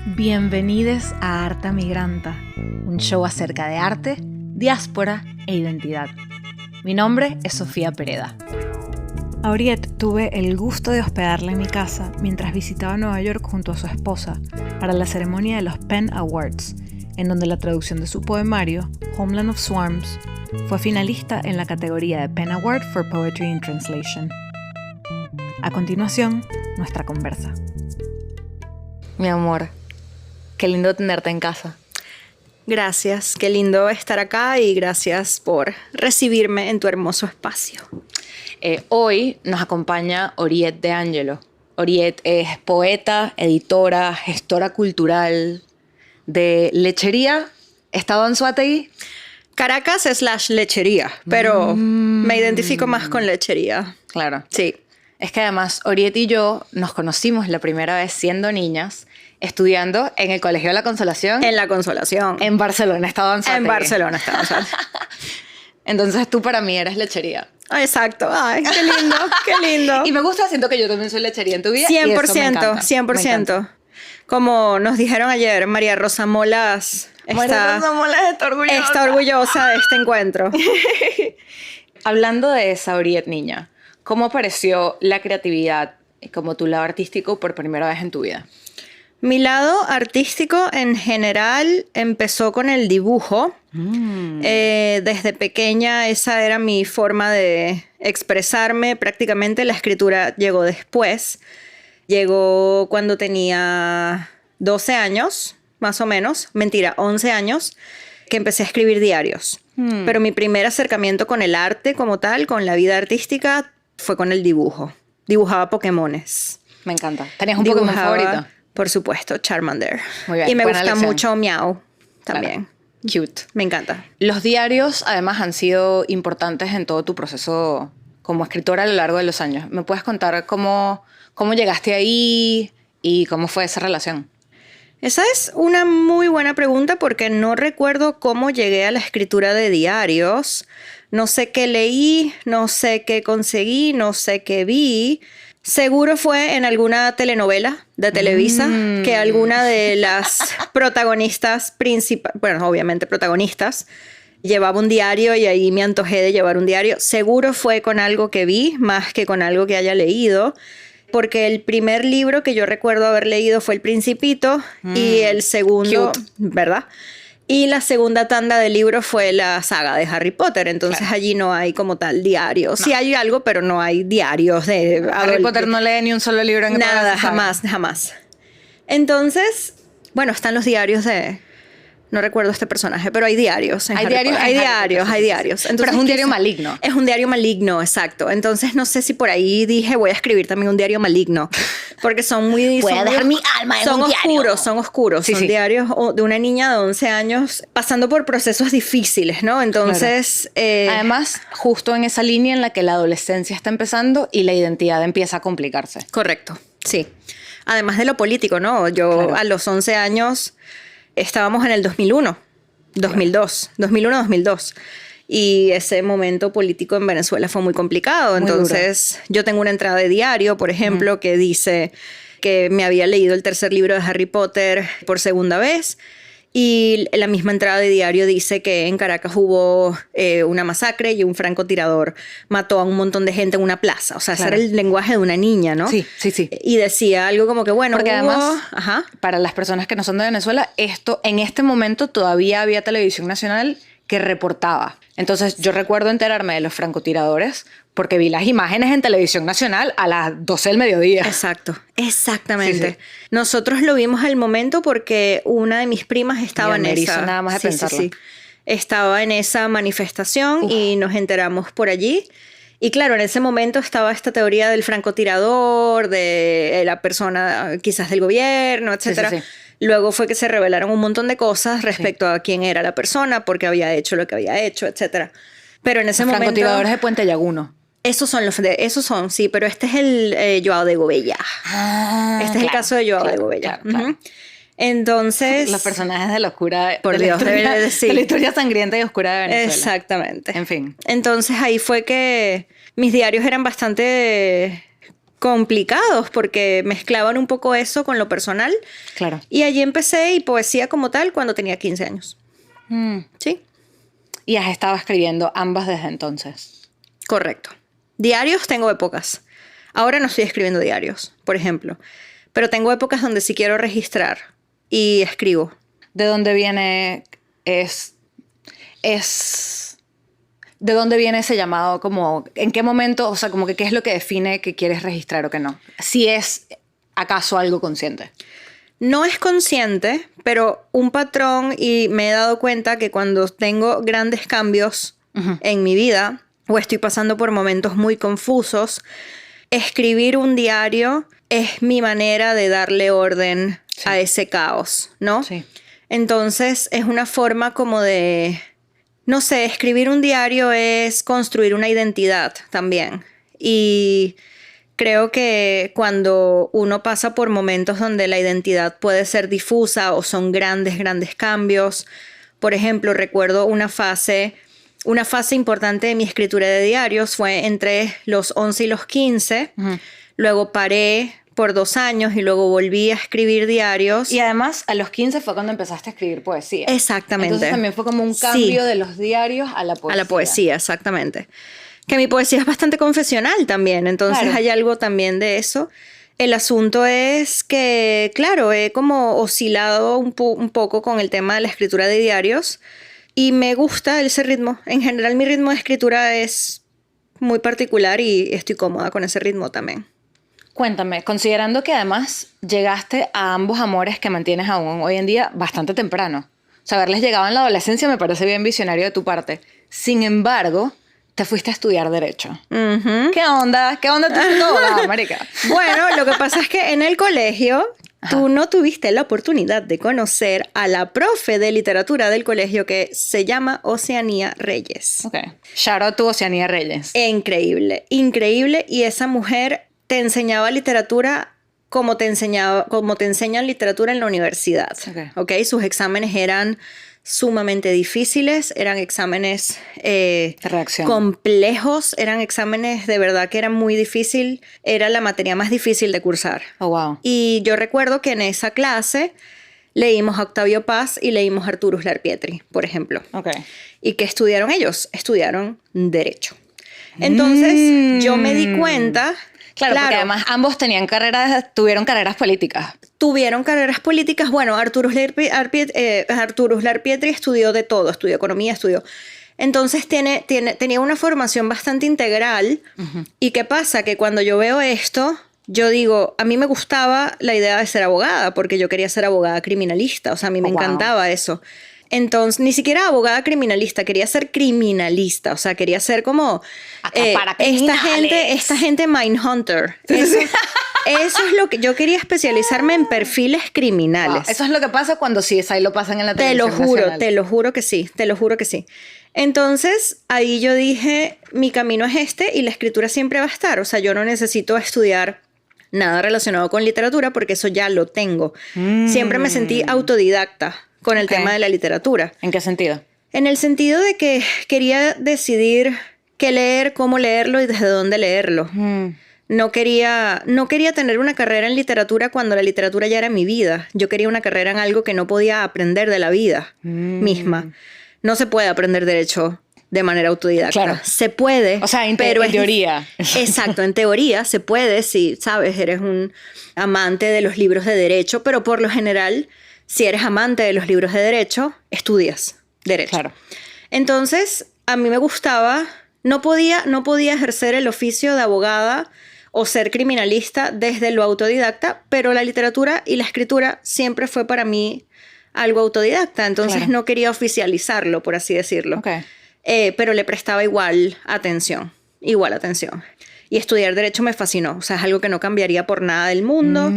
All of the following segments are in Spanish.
Bienvenidos a Arta Migranta, un show acerca de arte, diáspora e identidad. Mi nombre es Sofía Pereda. A Oriette tuve el gusto de hospedarla en mi casa mientras visitaba Nueva York junto a su esposa para la ceremonia de los PEN Awards, en donde la traducción de su poemario, Homeland of Swarms, fue finalista en la categoría de PEN Award for Poetry in Translation. A continuación, nuestra conversa. Mi amor, qué lindo tenerte en casa. Gracias, qué lindo estar acá y gracias por recibirme en tu hermoso espacio. Hoy nos acompaña Oriette de Angelo. Oriette es poeta, editora, gestora cultural de Lechería, Estado Anzoátegui. Caracas / Lechería, pero me identifico más con Lechería. Claro. Sí. Es que además Oriette y yo nos conocimos la primera vez siendo niñas, estudiando en el Colegio de la Consolación. En la Consolación. En Barcelona, Estado Anzoátegui. En Barcelona, Estado Anzoátegui. Entonces tú para mí eres Lechería. Exacto. Ay, qué lindo, qué lindo. Y me gusta, siento que yo también soy Lechería en tu vida. 100%, y eso me encanta. 100%. Como nos dijeron ayer, María Rosa Molas está orgullosa de este encuentro. Hablando de esa Oriette niña, ¿cómo apareció la creatividad como tu lado artístico por primera vez en tu vida? Mi lado artístico en general empezó con el dibujo. Desde pequeña esa era mi forma de expresarme. Prácticamente la escritura llegó después. Llegó cuando tenía 12 años, más o menos. Mentira, 11 años, que empecé a escribir diarios. Pero mi primer acercamiento con el arte como tal, con la vida artística, fue con el dibujo. Dibujaba Pokémones. Me encanta. ¿Tenías un Pokémon favorito? Por supuesto, Charmander. Muy bien, y me gusta elección. mucho Meow también. Claro. Cute. Me encanta. Los diarios, además, han sido importantes en todo tu proceso como escritora a lo largo de los años. ¿Me puedes contar cómo llegaste ahí y cómo fue esa relación? Esa es una muy buena pregunta porque no recuerdo cómo llegué a la escritura de diarios. No sé qué leí, no sé qué conseguí, no sé qué vi. Seguro fue en alguna telenovela de Televisa que alguna de las protagonistas principales, bueno, obviamente protagonistas, llevaba un diario y ahí me antojé de llevar un diario. Seguro fue con algo que vi más que con algo que haya leído, porque el primer libro que yo recuerdo haber leído fue El Principito y el segundo, Cute. ¿verdad? Y la segunda tanda de libros fue la saga de Harry Potter. Entonces claro, allí no hay como tal diarios. No. Sí hay algo, pero no hay diarios de Harry Potter no lee ni un solo libro en nada, jamás. Entonces, bueno, están los diarios de... No recuerdo este personaje, pero hay diarios. Hay diarios. Entonces, pero es un diario maligno. Es un diario maligno, exacto. Entonces no sé si por ahí dije voy a escribir también un diario maligno. Porque son muy... Voy a dejar mi alma en un diario. Son oscuros. Son diarios de una niña de 11 años pasando por procesos difíciles, ¿no? Entonces... Claro. Además, justo en esa línea en la que la adolescencia está empezando y la identidad empieza a complicarse. Correcto, sí. Además de lo político, ¿no? Yo claro, a los 11 años... Estábamos en el 2001-2002. Y ese momento político en Venezuela fue muy complicado. Entonces, yo tengo una entrada de diario, por ejemplo, que dice que me había leído el tercer libro de Harry Potter por segunda vez. Y la misma entrada de diario dice que en Caracas hubo una masacre y un francotirador mató a un montón de gente en una plaza. O sea, claro, ese era el lenguaje de una niña, ¿no? Sí. Y decía algo como que, bueno, porque además, para las personas que no son de Venezuela, en este momento todavía había televisión nacional que reportaba. Entonces, yo recuerdo enterarme de los francotiradores porque vi las imágenes en televisión nacional a las 12 del mediodía. Exacto, exactamente. Sí. Nosotros lo vimos al momento porque una de mis primas estaba en esa... nada más de pensarlo. Sí. Estaba en esa manifestación y nos enteramos por allí. Y claro, en ese momento estaba esta teoría del francotirador, de la persona quizás del gobierno, etc. Sí. Luego fue que se revelaron un montón de cosas respecto a quién era la persona, por qué había hecho lo que había hecho, etc. Pero en ese momento... Francotiradores de Puente Llaguno. Esos son, sí, pero este es el Joao de Gobella. Este es el caso de Joao de Gobella. Claro. Entonces... Los personajes de la oscura... Por Dios, de la historia sangrienta y oscura de Venezuela. Exactamente. En fin. Entonces ahí fue que mis diarios eran bastante complicados porque mezclaban un poco eso con lo personal. Claro. Y allí empecé y poesía como tal cuando tenía 15 años. Sí, Y has estado escribiendo ambas desde entonces. correcto. Diarios tengo épocas. Ahora no estoy escribiendo diarios, por ejemplo. Pero tengo épocas donde sí quiero registrar y escribo. ¿De dónde viene ¿de dónde viene ese llamado? Como, ¿en qué momento? O sea, como que qué es lo que define que quieres registrar o que no. Si es acaso algo consciente. No es consciente, pero un patrón, y me he dado cuenta que cuando tengo grandes cambios en mi vida o estoy pasando por momentos muy confusos, escribir un diario es mi manera de darle orden a ese caos, ¿no? Sí. Entonces es una forma como de, no sé, escribir un diario es construir una identidad también. Y creo que cuando uno pasa por momentos donde la identidad puede ser difusa o son grandes, grandes cambios, por ejemplo, recuerdo una fase importante de mi escritura de diarios fue entre los 11 y los 15, luego paré por 2 años y luego volví a escribir diarios. Y además, a los 15 fue cuando empezaste a escribir poesía. Exactamente. Entonces también fue como un cambio de los diarios a la poesía. A la poesía, exactamente. Que mi poesía es bastante confesional también, entonces hay algo también de eso. El asunto es que, claro, he como oscilado un poco con el tema de la escritura de diarios y me gusta ese ritmo. En general, mi ritmo de escritura es muy particular y estoy cómoda con ese ritmo también. Cuéntame, considerando que además llegaste a ambos amores que mantienes aún hoy en día bastante temprano. O sea, haberles llegado en la adolescencia me parece bien visionario de tu parte. Sin embargo, te fuiste a estudiar Derecho. ¿Qué onda? ¿Qué onda tú toda, marica? Bueno, lo que pasa es que en el colegio tú no tuviste la oportunidad de conocer a la profe de literatura del colegio que se llama Oceanía Reyes. Ok. Shout out to Oceanía Reyes. Increíble, increíble. Y esa mujer te enseñaba literatura como te enseñan literatura en la universidad. Okay. Sus exámenes eran sumamente difíciles, eran exámenes complejos, eran exámenes de verdad que eran muy difícil, era la materia más difícil de cursar. Oh, wow. Y yo recuerdo que en esa clase leímos a Octavio Paz y leímos a Arturo Uslar Pietri, por ejemplo. Okay. ¿Y qué estudiaron ellos? Estudiaron Derecho. Entonces yo me di cuenta... Claro, porque además ambos tuvieron carreras políticas. Tuvieron carreras políticas. Bueno, Arturo Uslar Pietri estudió de todo, estudió economía, Entonces tenía una formación bastante integral. ¿Y qué pasa? Que cuando yo veo esto, yo digo, a mí me gustaba la idea de ser abogada, porque yo quería ser abogada criminalista. O sea, a mí me encantaba eso. Entonces, ni siquiera abogada criminalista, quería ser criminalista, o sea, quería ser como esta gente Mindhunter. Eso es lo que yo quería, especializarme en perfiles criminales. Wow. Eso es lo que pasa cuando CSI lo pasan en la televisión nacional. Te lo juro que sí, te lo juro que sí. Entonces, ahí yo dije, mi camino es este y la escritura siempre va a estar, o sea, yo no necesito estudiar nada relacionado con literatura porque eso ya lo tengo. Siempre me sentí autodidacta con el tema de la literatura. ¿En qué sentido? En el sentido de que quería decidir qué leer, cómo leerlo y desde dónde leerlo. No quería tener una carrera en literatura cuando la literatura ya era mi vida. Yo quería una carrera en algo que no podía aprender de la vida misma. No se puede aprender derecho de manera autodidacta. Claro. Se puede. O sea, en teoría. Exacto, en teoría se puede si, sabes, eres un amante de los libros de derecho, pero por lo general... Si eres amante de los libros de derecho, estudias derecho. Claro. Entonces, a mí me gustaba, no podía ejercer el oficio de abogada o ser criminalista desde lo autodidacta, pero la literatura y la escritura siempre fue para mí algo autodidacta, entonces no quería oficializarlo, por así decirlo. Okay. Pero le prestaba igual atención. Y estudiar derecho me fascinó, o sea, es algo que no cambiaría por nada del mundo.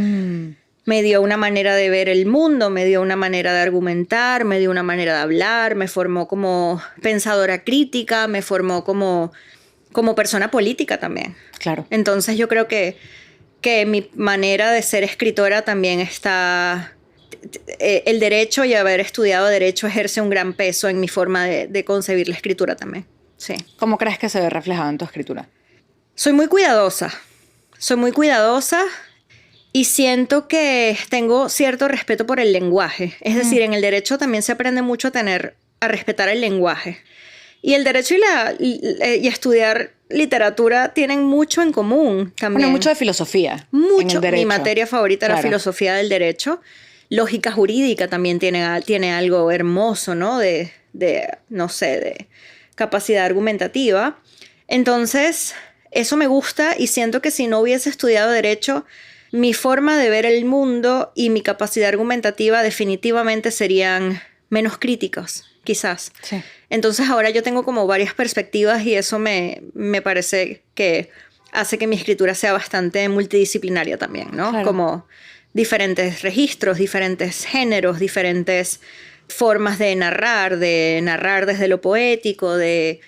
Me dio una manera de ver el mundo, me dio una manera de argumentar, me dio una manera de hablar, me formó como pensadora crítica, me formó como persona política también. Claro. Entonces yo creo que mi manera de ser escritora también está... El derecho y haber estudiado derecho ejerce un gran peso en mi forma de concebir la escritura también. Sí. ¿Cómo crees que se ve reflejado en tu escritura? Soy muy cuidadosa. Soy muy cuidadosa y siento que tengo cierto respeto por el lenguaje. Es decir, en el derecho también se aprende mucho a respetar el lenguaje. Y el derecho y estudiar literatura tienen mucho en común también. Bueno, mucho de filosofía. Mucho. En el derecho. Mi materia favorita era filosofía del derecho. Lógica jurídica también tiene algo hermoso, ¿no? No sé, de capacidad argumentativa. Entonces, eso me gusta y siento que si no hubiese estudiado derecho, mi forma de ver el mundo y mi capacidad argumentativa definitivamente serían menos críticos, quizás. Sí. Entonces ahora yo tengo como varias perspectivas y eso me parece que hace que mi escritura sea bastante multidisciplinaria también, ¿no? Claro. Como diferentes registros, diferentes géneros, diferentes formas de narrar desde lo poético, de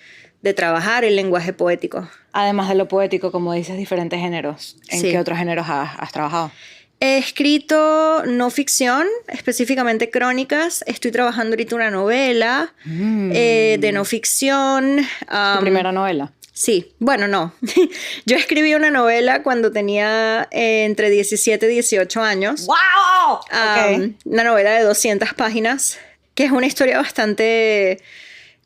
trabajar el lenguaje poético. Además de lo poético, como dices, diferentes géneros. ¿En Sí. qué otros géneros has trabajado? He escrito no ficción, específicamente crónicas. Estoy trabajando ahorita una novela de no ficción. ¿Tu primera novela? Sí, bueno, no. Yo escribí una novela cuando tenía entre 17 y 18 años. ¡Wow! Ok. Una novela de 200 páginas, que es una historia bastante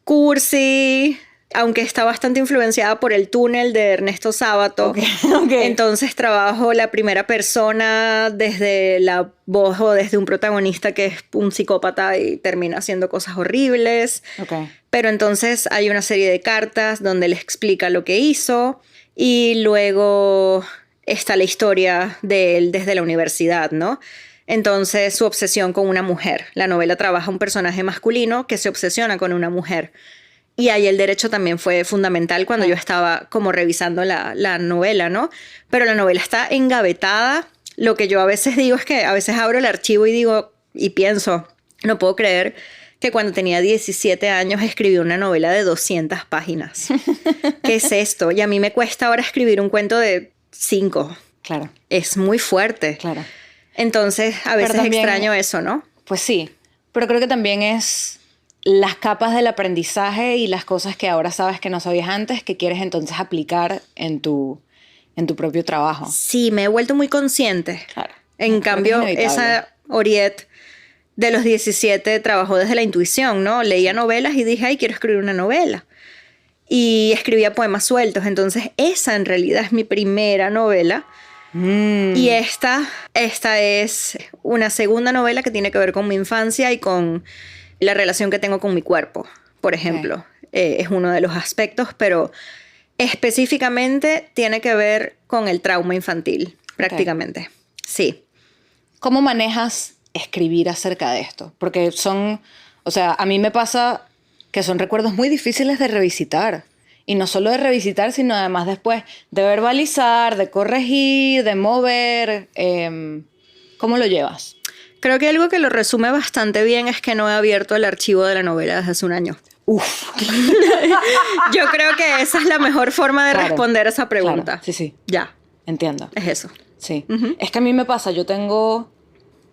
cursi, aunque está bastante influenciada por El túnel de Ernesto Sábato. Ok. Entonces trabajo la primera persona desde la voz o desde un protagonista que es un psicópata y termina haciendo cosas horribles. Ok. Pero entonces hay una serie de cartas donde le explica lo que hizo y luego está la historia de él desde la universidad, ¿no? Entonces su obsesión con una mujer. La novela trabaja un personaje masculino que se obsesiona con una mujer. Y ahí el derecho también fue fundamental cuando yo estaba como revisando la novela, ¿no? Pero la novela está engavetada. Lo que yo a veces digo es que a veces abro el archivo y digo, y pienso, no puedo creer que cuando tenía 17 años escribí una novela de 200 páginas. ¿Qué es esto? Y a mí me cuesta ahora escribir un cuento de 5. Claro. Es muy fuerte. Claro. Entonces, a veces también, extraño eso, ¿no? Pues sí, pero creo que también es las capas del aprendizaje y las cosas que ahora sabes que no sabías antes que quieres entonces aplicar en tu propio trabajo. Sí, me he vuelto muy consciente. Claro. En cambio, esa Oriet de los 17 trabajó desde la intuición, ¿no? Leía novelas y dije, ay, quiero escribir una novela. Y escribía poemas sueltos. Entonces, esa en realidad es mi primera novela. Y esta es una segunda novela que tiene que ver con mi infancia y con la relación que tengo con mi cuerpo, por ejemplo. Es uno de los aspectos, pero específicamente tiene que ver con el trauma infantil, prácticamente. Sí. ¿Cómo manejas escribir acerca de esto? Porque a mí me pasa que son recuerdos muy difíciles de revisitar. Y no solo de revisitar, sino además después de verbalizar, de corregir, de mover. ¿Cómo lo llevas? Creo que algo que lo resume bastante bien es que no he abierto el archivo de la novela desde hace un año. Uf. Yo creo que esa es la mejor forma de responder esa pregunta. Claro. Sí. Ya. Entiendo. Es eso. Sí. Es que a mí me pasa, yo tengo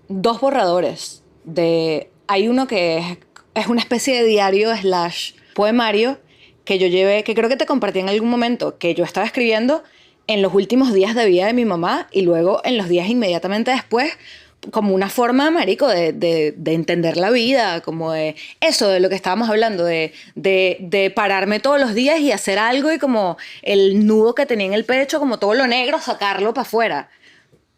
2 borradores. Hay uno que es una especie de diario / poemario que yo llevé, que creo que te compartí en algún momento, que yo estaba escribiendo en los últimos días de vida de mi mamá y luego en los días inmediatamente después, como una forma, marico, de entender la vida, como de eso, de lo que estábamos hablando, de pararme todos los días y hacer algo y como el nudo que tenía en el pecho, como todo lo negro, sacarlo para afuera.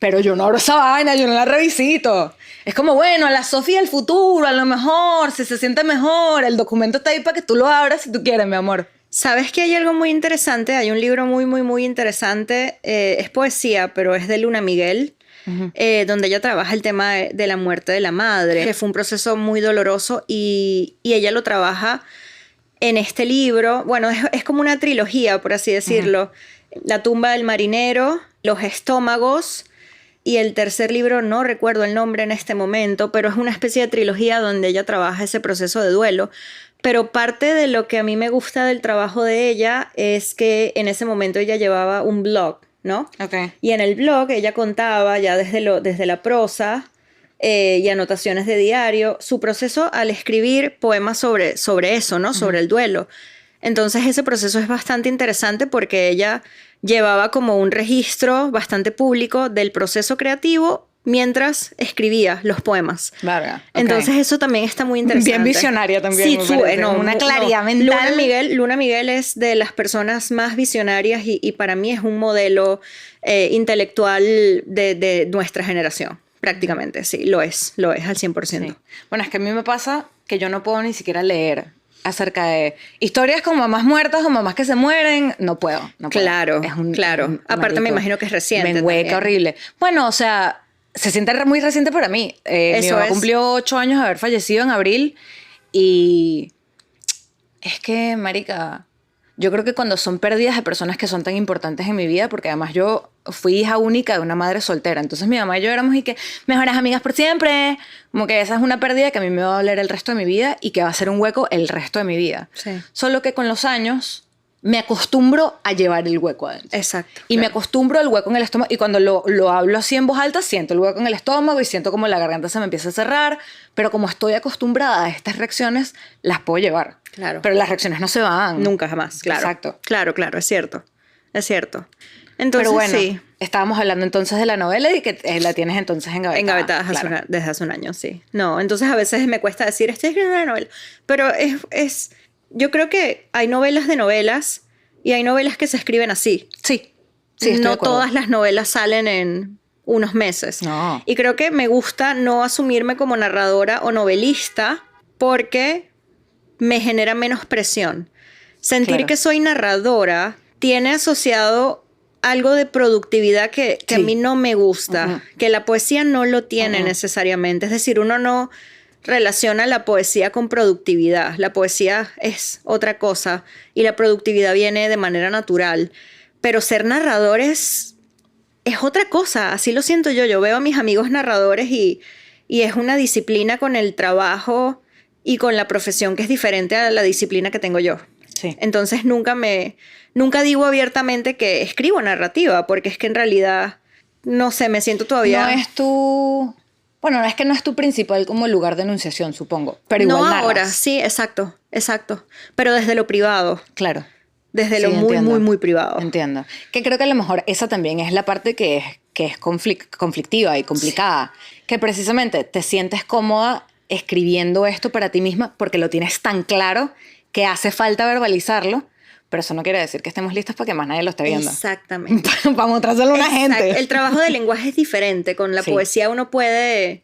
Pero yo no abro esa vaina, yo no la revisito. Es como, bueno, la Sofía del futuro, a lo mejor, si se siente mejor, el documento está ahí para que tú lo abras si tú quieres, mi amor. ¿Sabes que hay algo muy interesante? Hay un libro muy, muy, muy interesante. Es poesía, pero es de Luna Miguel, donde ella trabaja el tema de la muerte de la madre, que fue un proceso muy doloroso y ella lo trabaja en este libro. Bueno, es como una trilogía, por así decirlo. La tumba del marinero, Los estómagos, y el tercer libro, no recuerdo el nombre en este momento, pero es una especie de trilogía donde ella trabaja ese proceso de duelo. Pero parte de lo que a mí me gusta del trabajo de ella es que en ese momento ella llevaba un blog, ¿no? Okay. Y en el blog ella contaba ya desde la prosa y anotaciones de diario su proceso al escribir poemas sobre eso, ¿no? Sobre el duelo. Entonces ese proceso es bastante interesante porque ella llevaba como un registro bastante público del proceso creativo mientras escribía los poemas. Verga, ok. Entonces eso también está muy interesante. Bien visionaria también. Sí, me parece. Una claridad mental. Luna Miguel es de las personas más visionarias y para mí es un modelo intelectual de nuestra generación. Prácticamente, sí, lo es al 100%. Sí. Bueno, es que a mí me pasa que yo no puedo ni siquiera leer acerca de historias con mamás muertas o mamás que se mueren. No puedo. Claro, claro. Aparte me imagino que es reciente. Me hueca horrible. Bueno, o sea, se siente muy reciente para mí. Mi mamá cumplió 8 años de haber fallecido en abril y es que, marica, yo creo que cuando son pérdidas de personas que son tan importantes en mi vida, porque además yo fui hija única de una madre soltera, entonces mi mamá y yo éramos y que mejores amigas por siempre, como que esa es una pérdida que a mí me va a doler el resto de mi vida y que va a ser un hueco el resto de mi vida. Sí. Solo que con los años me acostumbro a llevar el hueco adentro. Exacto. Y me acostumbro al hueco en el estómago. Y cuando lo hablo así en voz alta, siento el hueco en el estómago y siento como la garganta se me empieza a cerrar. Pero como estoy acostumbrada a estas reacciones, las puedo llevar. Claro. Pero las reacciones no se van. Nunca jamás, claro. Exacto. Claro, es cierto. Es cierto. Entonces, pero bueno, sí. Estábamos hablando entonces de la novela y que la tienes entonces engavetada. Engavetada claro. Desde hace un año, sí. No, entonces a veces me cuesta decir, estoy escribiendo una novela. Pero yo creo que hay novelas de novelas y hay novelas que se escriben así. Sí. Sí, no todas las novelas salen en unos meses. No. Y creo que me gusta no asumirme como narradora o novelista porque me genera menos presión. Sentir que soy narradora tiene asociado algo de productividad que a mí no me gusta, que la poesía no lo tiene necesariamente. Es decir, uno no relaciona la poesía con productividad. La poesía es otra cosa y la productividad viene de manera natural. Pero ser narrador es otra cosa, así lo siento yo. Yo veo a mis amigos narradores y es una disciplina con el trabajo y con la profesión que es diferente a la disciplina que tengo yo. Sí. Entonces nunca digo abiertamente que escribo narrativa, porque es que en realidad, no sé, me siento todavía... Bueno, es que no es tu principal como lugar de enunciación, supongo, pero igual narras. Ahora, sí, exacto. Pero desde lo privado. Claro. Desde lo muy, muy, muy privado. Entiendo. Que creo que a lo mejor esa también es la parte que es conflictiva y complicada. Sí. Que precisamente te sientes cómoda escribiendo esto para ti misma porque lo tienes tan claro que hace falta verbalizarlo, pero eso no quiere decir que estemos listos para que más nadie lo esté viendo. Exactamente. Para mostrárselo a una gente. El trabajo del lenguaje es diferente. Con la poesía uno puede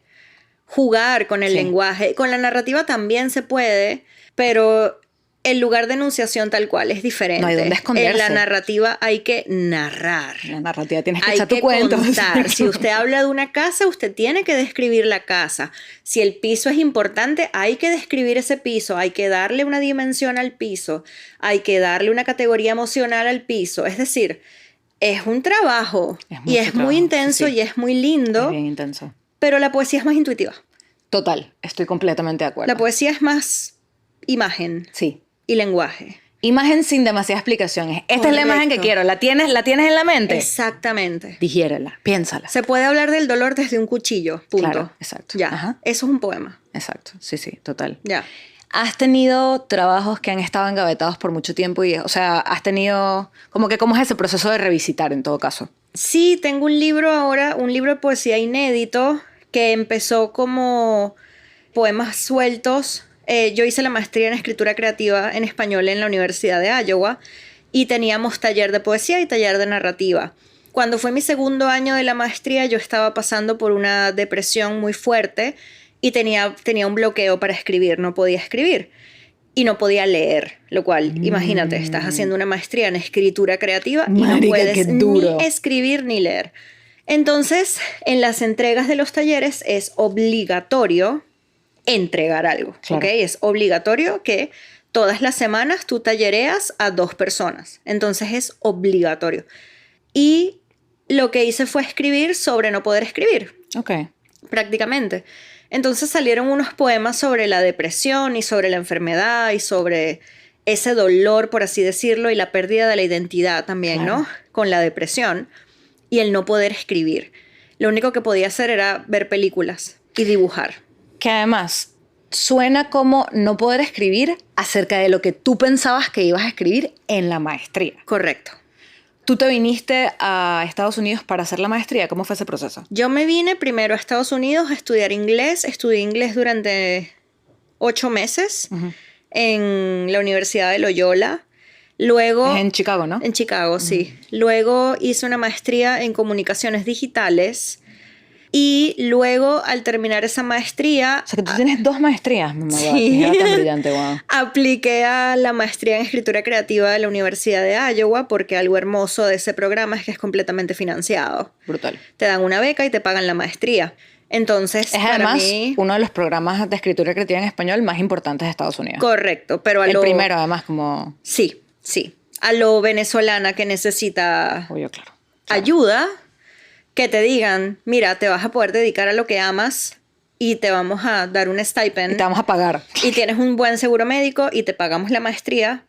jugar con el lenguaje. Con la narrativa también se puede, pero el lugar de enunciación tal cual es diferente. No hay dónde esconderse. En la narrativa hay que narrar. En la narrativa tienes que echar tu cuento. Contar. Si usted habla de una casa, usted tiene que describir la casa. Si el piso es importante, hay que describir ese piso. Hay que darle una dimensión al piso. Hay que darle una categoría emocional al piso. Es decir, es un trabajo. Es muy intenso y es muy lindo. Es bien intenso. Pero la poesía es más intuitiva. Total, estoy completamente de acuerdo. La poesía es más imagen. Sí. Y lenguaje. Imagen sin demasiadas explicaciones. Esta es la imagen que quiero. ¿La tienes en la mente? Exactamente. Digiérela, piénsala. Se puede hablar del dolor desde un cuchillo, punto. Claro, exacto. Ya, Ajá. Eso es un poema. Exacto, sí, total. Ya. ¿Has tenido trabajos que han estado engavetados por mucho tiempo? O sea, ¿has tenido... ¿Cómo es ese proceso de revisitar en todo caso? Sí, tengo un libro ahora, un libro de poesía inédito que empezó como poemas sueltos. Yo hice la maestría en escritura creativa en español en la Universidad de Iowa y teníamos taller de poesía y taller de narrativa. Cuando fue mi segundo año de la maestría, yo estaba pasando por una depresión muy fuerte y tenía un bloqueo para escribir, no podía escribir y no podía leer, lo cual, imagínate, estás haciendo una maestría en escritura creativa y no puedes ni escribir ni leer. Entonces, en las entregas de los talleres es obligatorio entregar algo, claro. ¿ok? Es obligatorio que todas las semanas tú tallereas a 2 personas. Entonces es obligatorio. Y lo que hice fue escribir sobre no poder escribir. Ok. Prácticamente. Entonces salieron unos poemas sobre la depresión y sobre la enfermedad y sobre ese dolor, por así decirlo, y la pérdida de la identidad también, claro. ¿no? Con la depresión y el no poder escribir. Lo único que podía hacer era ver películas y dibujar. Que además, suena como no poder escribir acerca de lo que tú pensabas que ibas a escribir en la maestría. Correcto. ¿Tú te viniste a Estados Unidos para hacer la maestría? ¿Cómo fue ese proceso? Yo me vine primero a Estados Unidos a estudiar inglés. Estudié inglés durante 8 meses en la Universidad de Loyola. Luego, Es en Chicago, ¿no? en Chicago, sí. Luego hice una maestría en comunicaciones digitales. Y luego, al terminar esa maestría... O sea, que tú tienes 2 maestrías, mamá. Sí. Qué tan brillante, wow. Apliqué a la maestría en escritura creativa de la Universidad de Iowa porque algo hermoso de ese programa es que es completamente financiado. Brutal. Te dan una beca y te pagan la maestría. Entonces, Es para además mí... uno de los programas de escritura creativa en español más importantes de Estados Unidos. Correcto, pero a El lo... primero, además, como... Sí, sí. A lo venezolana que necesita Obvio, claro. ayuda, que te digan, mira, te vas a poder dedicar a lo que amas y te vamos a dar un stipend. Y te vamos a pagar. Y tienes un buen seguro médico y te pagamos la maestría.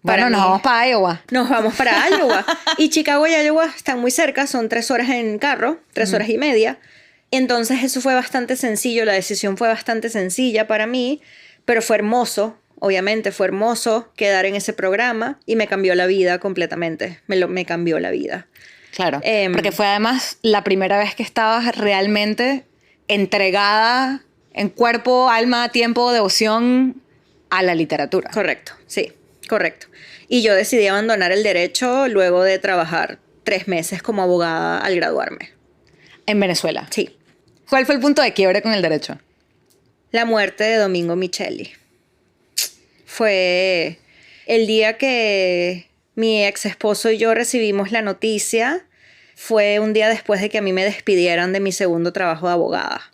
Bueno, nos vamos para Iowa. Nos vamos para Iowa. Y Chicago y Iowa están muy cerca, son 3 horas en carro, 3 horas y media. Entonces eso fue bastante sencillo, la decisión fue bastante sencilla para mí, pero fue hermoso, obviamente fue hermoso quedar en ese programa y me cambió la vida completamente, me cambió la vida. Claro, porque fue además la primera vez que estabas realmente entregada en cuerpo, alma, tiempo, devoción a la literatura. Correcto, sí, correcto. Y yo decidí abandonar el derecho luego de trabajar 3 meses como abogada al graduarme. En Venezuela. Sí. ¿Cuál fue el punto de quiebre con el derecho? La muerte de Domingo Micheli. Fue el día que mi ex esposo y yo recibimos la noticia. Fue un día después de que a mí me despidieran de mi segundo trabajo de abogada.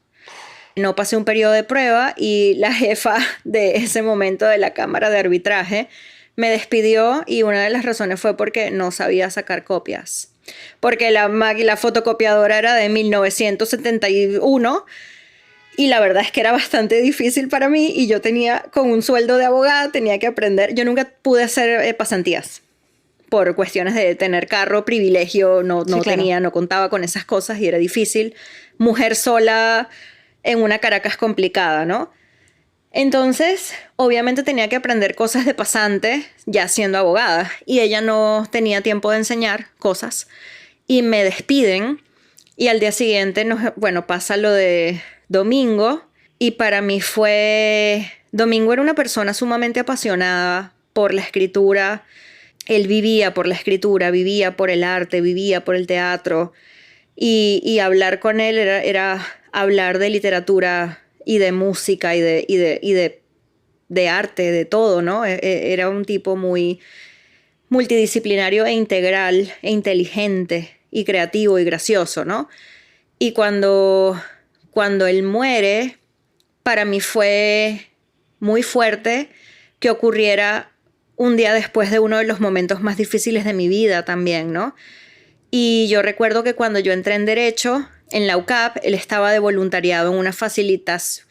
No pasé un periodo de prueba y la jefa de ese momento de la Cámara de Arbitraje me despidió y una de las razones fue porque no sabía sacar copias. Porque la fotocopiadora era de 1971 y la verdad es que era bastante difícil para mí y yo tenía, con un sueldo de abogada, tenía que aprender. Yo nunca pude hacer pasantías por cuestiones de tener carro, privilegio, no Sí, claro. tenía, no contaba con esas cosas y era difícil. Mujer sola en una Caracas complicada, ¿no? Entonces, obviamente tenía que aprender cosas de pasante ya siendo abogada y ella no tenía tiempo de enseñar cosas y me despiden y al día siguiente, pasa lo de Domingo y para mí Domingo era una persona sumamente apasionada por la escritura. Él vivía por la escritura, vivía por el arte, vivía por el teatro y hablar con él era hablar de literatura y de música y de arte, de todo, ¿no? Era un tipo muy multidisciplinario e integral e inteligente y creativo y gracioso, ¿no? Y cuando él muere, para mí fue muy fuerte que ocurriera un día después de uno de los momentos más difíciles de mi vida también, ¿no? Y yo recuerdo que cuando yo entré en Derecho, en la UCAP, él estaba de voluntariado en una Facilitación.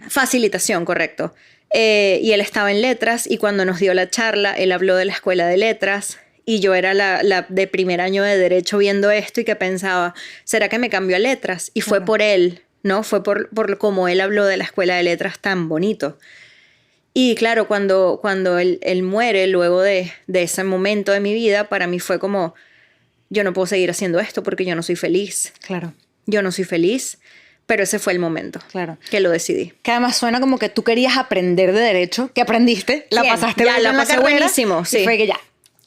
Facilitación, correcto. Y él estaba en Letras y cuando nos dio la charla, él habló de la Escuela de Letras y yo era la de primer año de Derecho viendo esto y que pensaba, ¿será que me cambió a Letras? Y fue por él, ¿no? Fue por cómo él habló de la Escuela de Letras tan bonito. Y claro, cuando él muere, luego de ese momento de mi vida, para mí fue como, yo no puedo seguir haciendo esto porque yo no soy feliz. Claro. Yo no soy feliz, pero ese fue el momento que lo decidí. Que además suena como que tú querías aprender de derecho, que aprendiste, la Bien, pasaste ya bien la en pasé carrera, buenísimo, sí. Y fue que ya.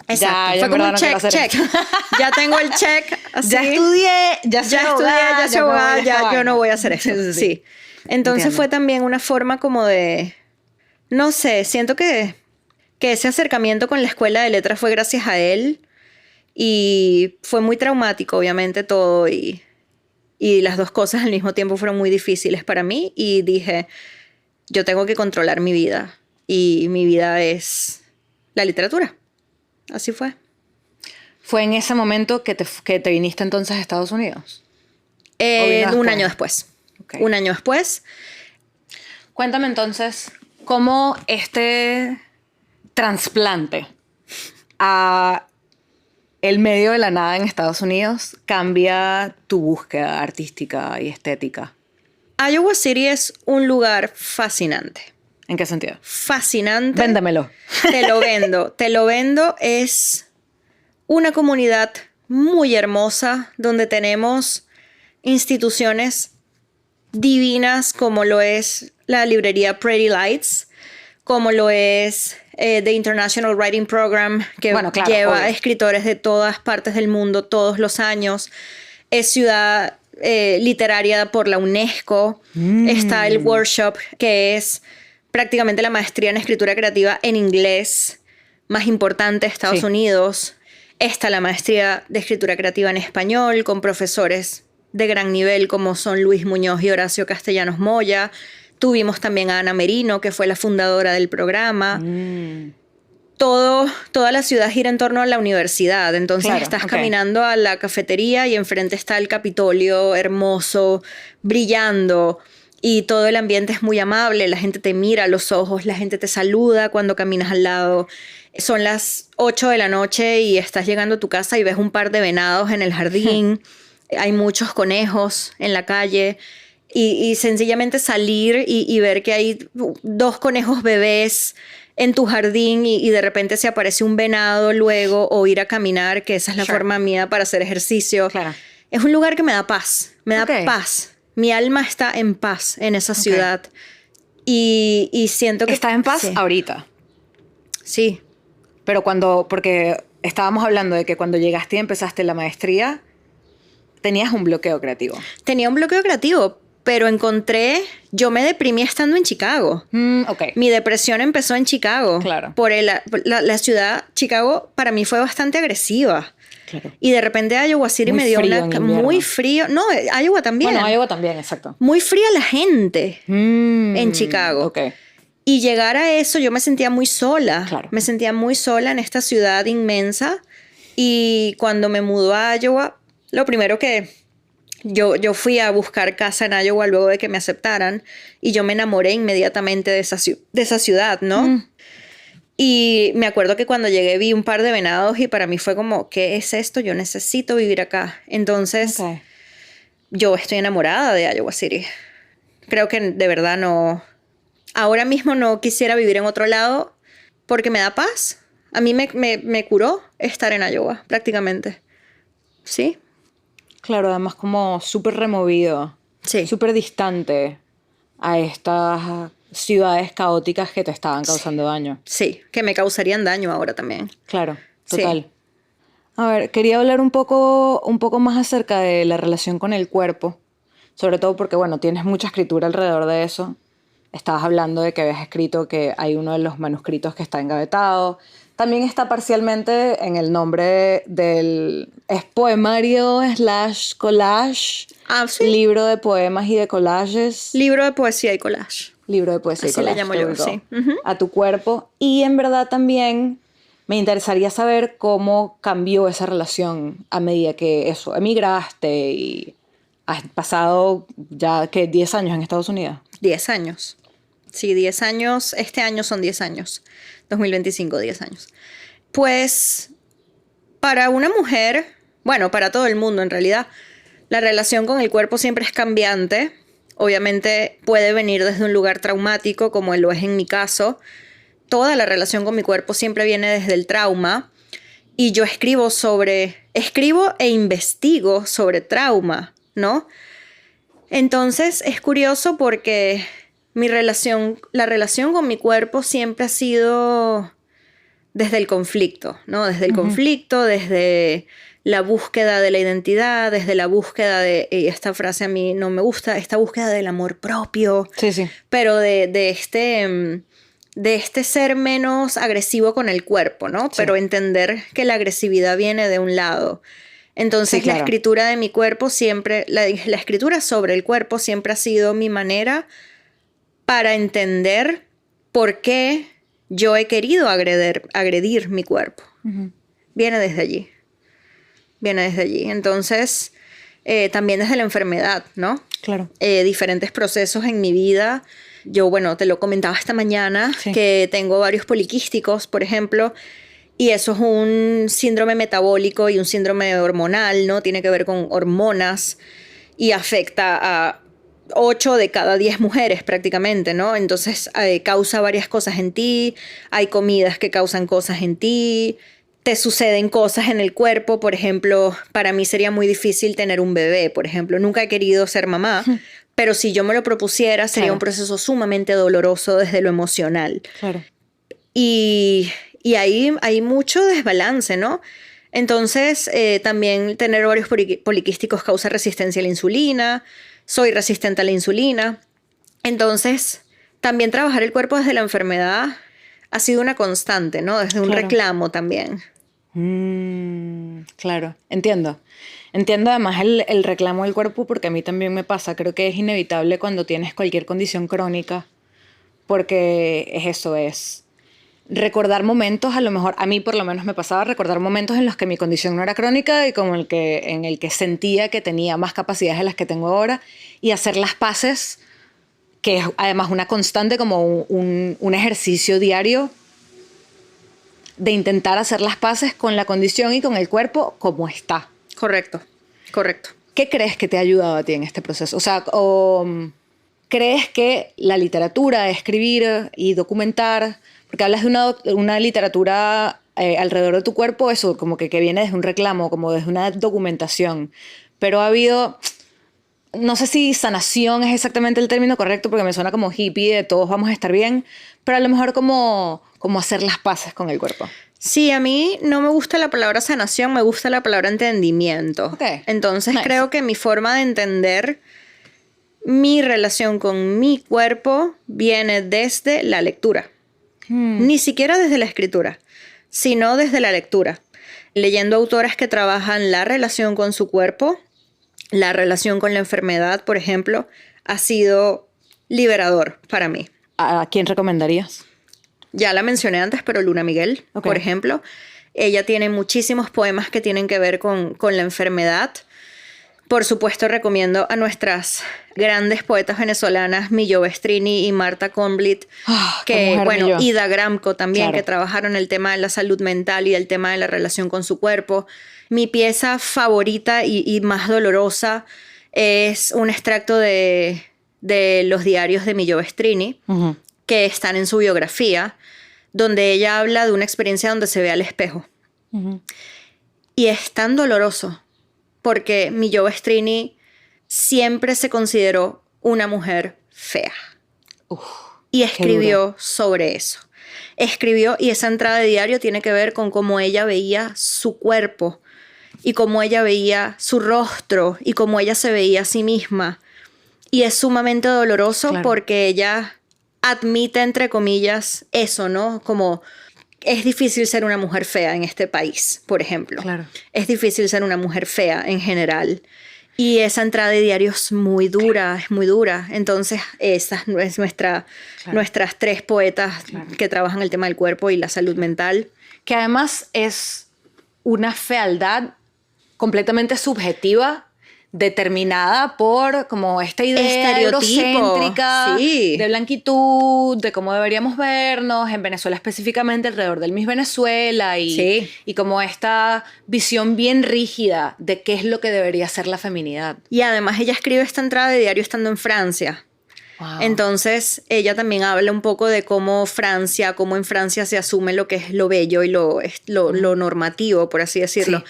Exacto, Ya fue como un no quiero hacer check. esto. Ya tengo el check, así. Ya estudié, ya soy abogada, ya yo no voy a hacer esto. Sí. Entonces Entiendo. fue también una forma como de, no sé, siento que ese acercamiento con la Escuela de Letras fue gracias a él y fue muy traumático, obviamente, todo y las dos cosas al mismo tiempo fueron muy difíciles para mí y dije, yo tengo que controlar mi vida y mi vida es la literatura. Así fue. ¿Fue en ese momento que te viniste entonces a Estados Unidos? Un año después. Okay. Un año después. Cuéntame entonces cómo este trasplante a el medio de la nada en Estados Unidos cambia tu búsqueda artística y estética. Iowa City es un lugar fascinante. ¿En qué sentido? Fascinante. Véndamelo. Te lo vendo. Te lo vendo. Es una comunidad muy hermosa donde tenemos instituciones divinas como lo es la librería Pretty Lights, como lo es The International Writing Program, que lleva escritores de todas partes del mundo todos los años. Es ciudad literaria por la UNESCO. Está el workshop, que es prácticamente la maestría en escritura creativa en inglés más importante de Estados Unidos. Está la maestría de escritura creativa en español con profesores de gran nivel como son Luis Muñoz y Horacio Castellanos Moya. Tuvimos también a Ana Merino, que fue la fundadora del programa. Toda la ciudad gira en torno a la universidad. Entonces estás caminando a la cafetería y enfrente está el Capitolio hermoso, brillando. Y todo el ambiente es muy amable. La gente te mira a los ojos, la gente te saluda cuando caminas al lado. Son las 8 de la noche y estás llegando a tu casa y ves un par de venados en el jardín. Hay muchos conejos en la calle. Y sencillamente salir y ver que hay 2 conejos bebés en tu jardín y de repente se aparece un venado luego, o ir a caminar, que esa es la forma mía para hacer ejercicio. Claro. Es un lugar que me da paz, me da paz. Mi alma está en paz en esa ciudad. Y siento que... ¿Estás en paz ahorita? Sí. Pero porque estábamos hablando de que cuando llegaste y empezaste la maestría, tenías un bloqueo creativo. Tenía un bloqueo creativo, pero yo me deprimí estando en Chicago. Mi depresión empezó en Chicago. Claro. La ciudad, Chicago, para mí fue bastante agresiva. Claro. Y de repente Iowa City me dio muy frío. No, Iowa también. Bueno, Iowa también, exacto. Muy fría la gente en Chicago. Y llegar a eso, yo me sentía muy sola. Claro. Me sentía muy sola en esta ciudad inmensa. Y cuando me mudó a Iowa, lo primero que... Yo fui a buscar casa en Iowa luego de que me aceptaran y yo me enamoré inmediatamente de esa ciudad, ¿no? Y me acuerdo que cuando llegué vi un par de venados y para mí fue como, ¿qué es esto? Yo necesito vivir acá. Entonces, yo estoy enamorada de Iowa City. Creo que de verdad no... Ahora mismo no quisiera vivir en otro lado porque me da paz. A mí me curó estar en Iowa, prácticamente. ¿Sí? Claro, además como súper removido, súper distante a estas ciudades caóticas que te estaban causando daño. Sí, que me causarían daño ahora también. Claro, total. Sí. A ver, quería hablar un poco más acerca de la relación con el cuerpo, sobre todo porque, bueno, tienes mucha escritura alrededor de eso. Estabas hablando de que habías escrito que hay uno de los manuscritos que está engavetado. También está parcialmente en el nombre del... Es poemario / collage. ¿Sí? Libro de poemas y de collages. Libro de poesía y collage. Libro de poesía y collage. Así le llamo yo, sí. A tu cuerpo. Y en verdad también me interesaría saber cómo cambió esa relación a medida que emigraste y has pasado ya, ¿qué? 10 años en Estados Unidos. 10 años. Sí, 10 años. Este año son 10 años. 2025, 10 años. Pues para una mujer, bueno, para todo el mundo en realidad, la relación con el cuerpo siempre es cambiante. Obviamente puede venir desde un lugar traumático, como lo es en mi caso. Toda la relación con mi cuerpo siempre viene desde el trauma. Y yo escribo e investigo sobre trauma, ¿no? Entonces es curioso porque... la relación con mi cuerpo siempre ha sido desde el conflicto, ¿no? Desde el conflicto, desde la búsqueda de la identidad, desde la búsqueda de, y esta frase a mí no me gusta, esta búsqueda del amor propio, pero de este ser menos agresivo con el cuerpo, ¿no? Sí. Pero entender que la agresividad viene de un lado. Entonces la escritura de mi cuerpo siempre, la escritura sobre el cuerpo siempre ha sido mi manera para entender por qué yo he querido agredir mi cuerpo. Viene desde allí. Entonces, también desde la enfermedad, ¿no? Claro. Diferentes procesos en mi vida. Yo, bueno, te lo comentaba esta mañana, que tengo varios poliquísticos, por ejemplo, y eso es un síndrome metabólico y un síndrome hormonal, ¿no? Tiene que ver con hormonas y afecta a 8 de cada 10 mujeres prácticamente, ¿no? Entonces causa varias cosas en ti, hay comidas que causan cosas en ti, te suceden cosas en el cuerpo. Por ejemplo, para mí sería muy difícil tener un bebé, por ejemplo. Nunca he querido ser mamá, pero si yo me lo propusiera sería un proceso sumamente doloroso desde lo emocional. Claro. Y ahí hay mucho desbalance, ¿no? Entonces, también tener ovarios poliquísticos causa resistencia a la insulina. Soy resistente a la insulina. Entonces, también trabajar el cuerpo desde la enfermedad ha sido una constante, ¿no? Desde un reclamo también. Claro, entiendo. Entiendo además el reclamo del cuerpo, porque a mí también me pasa. Creo que es inevitable cuando tienes cualquier condición crónica, porque es recordar momentos. A lo mejor, a mí por lo menos me pasaba recordar momentos en los que mi condición no era crónica y como en el que sentía que tenía más capacidades de las que tengo ahora, y hacer las paces, que es además una constante, como un ejercicio diario de intentar hacer las paces con la condición y con el cuerpo como está. Correcto. ¿Qué crees que te ha ayudado a ti en este proceso? O sea, ¿crees que la literatura, escribir y documentar, porque hablas de una literatura alrededor de tu cuerpo, eso como que viene desde un reclamo, como desde una documentación, pero ha habido, no sé si sanación es exactamente el término correcto, porque me suena como hippie de todos vamos a estar bien, pero a lo mejor como hacer las paces con el cuerpo? Sí, a mí no me gusta la palabra sanación, me gusta la palabra entendimiento. Okay. Entonces creo que mi forma de entender mi relación con mi cuerpo viene desde la lectura. Ni siquiera desde la escritura, sino desde la lectura. Leyendo autoras que trabajan la relación con su cuerpo, la relación con la enfermedad, por ejemplo, ha sido liberador para mí. ¿A quién recomendarías? Ya la mencioné antes, pero Luna Miguel, por ejemplo. Ella tiene muchísimos poemas que tienen que ver con la enfermedad. Por supuesto, recomiendo a nuestras grandes poetas venezolanas, Millo Bestrini y Marta Conblit, Ida Gramco también, que trabajaron el tema de la salud mental y el tema de la relación con su cuerpo. Mi pieza favorita y más dolorosa es un extracto de los diarios de Millo Bestrini, que están en su biografía, donde ella habla de una experiencia donde se ve al espejo. Y es tan doloroso, porque Millo Bestrini siempre se consideró una mujer fea. Y escribió sobre eso. Escribió, y esa entrada de diario tiene que ver con cómo ella veía su cuerpo, y cómo ella veía su rostro, y cómo ella se veía a sí misma. Y es sumamente doloroso porque ella admite, entre comillas, eso, ¿no? Como es difícil ser una mujer fea en este país, por ejemplo. Claro. Es difícil ser una mujer fea en general. Y esa entrada de diario es muy dura, es muy dura. Entonces, esa es nuestras tres poetas que trabajan el tema del cuerpo y la salud mental. Que además es una fealdad completamente subjetiva, determinada por como esta idea eurocéntrica de blanquitud, de cómo deberíamos vernos en Venezuela, específicamente alrededor del Miss Venezuela, y como esta visión bien rígida de qué es lo que debería ser la feminidad. Y además ella escribe esta entrada de diario estando en Francia. Wow. Entonces ella también habla un poco de cómo en Francia se asume lo que es lo bello y lo normativo, por así decirlo.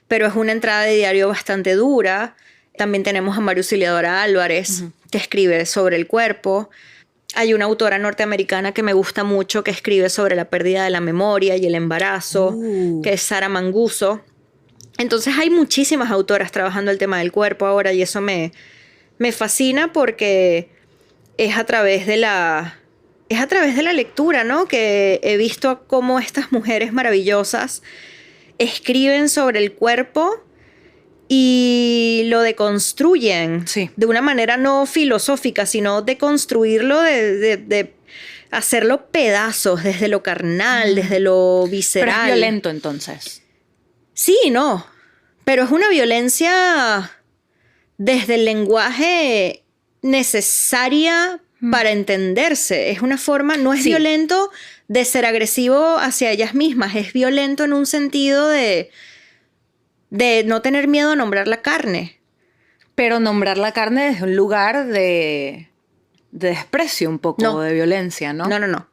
Pero es una entrada de diario bastante dura. También tenemos a María Auxiliadora Álvarez, que escribe sobre el cuerpo. Hay una autora norteamericana que me gusta mucho, que escribe sobre la pérdida de la memoria y el embarazo, que es Sara Manguso. Entonces hay muchísimas autoras trabajando el tema del cuerpo ahora, y eso me fascina porque es a través de la lectura, ¿no? Que he visto cómo estas mujeres maravillosas escriben sobre el cuerpo y lo deconstruyen de una manera no filosófica, sino de construirlo, de hacerlo pedazos desde lo carnal, desde lo visceral. Pero es violento entonces. Sí, no. Pero es una violencia desde el lenguaje necesaria para entenderse. Es una forma, no es violento de ser agresivo hacia ellas mismas, es violento en un sentido de no tener miedo a nombrar la carne. Pero nombrar la carne desde un lugar de desprecio un poco, No. de violencia, ¿no? No.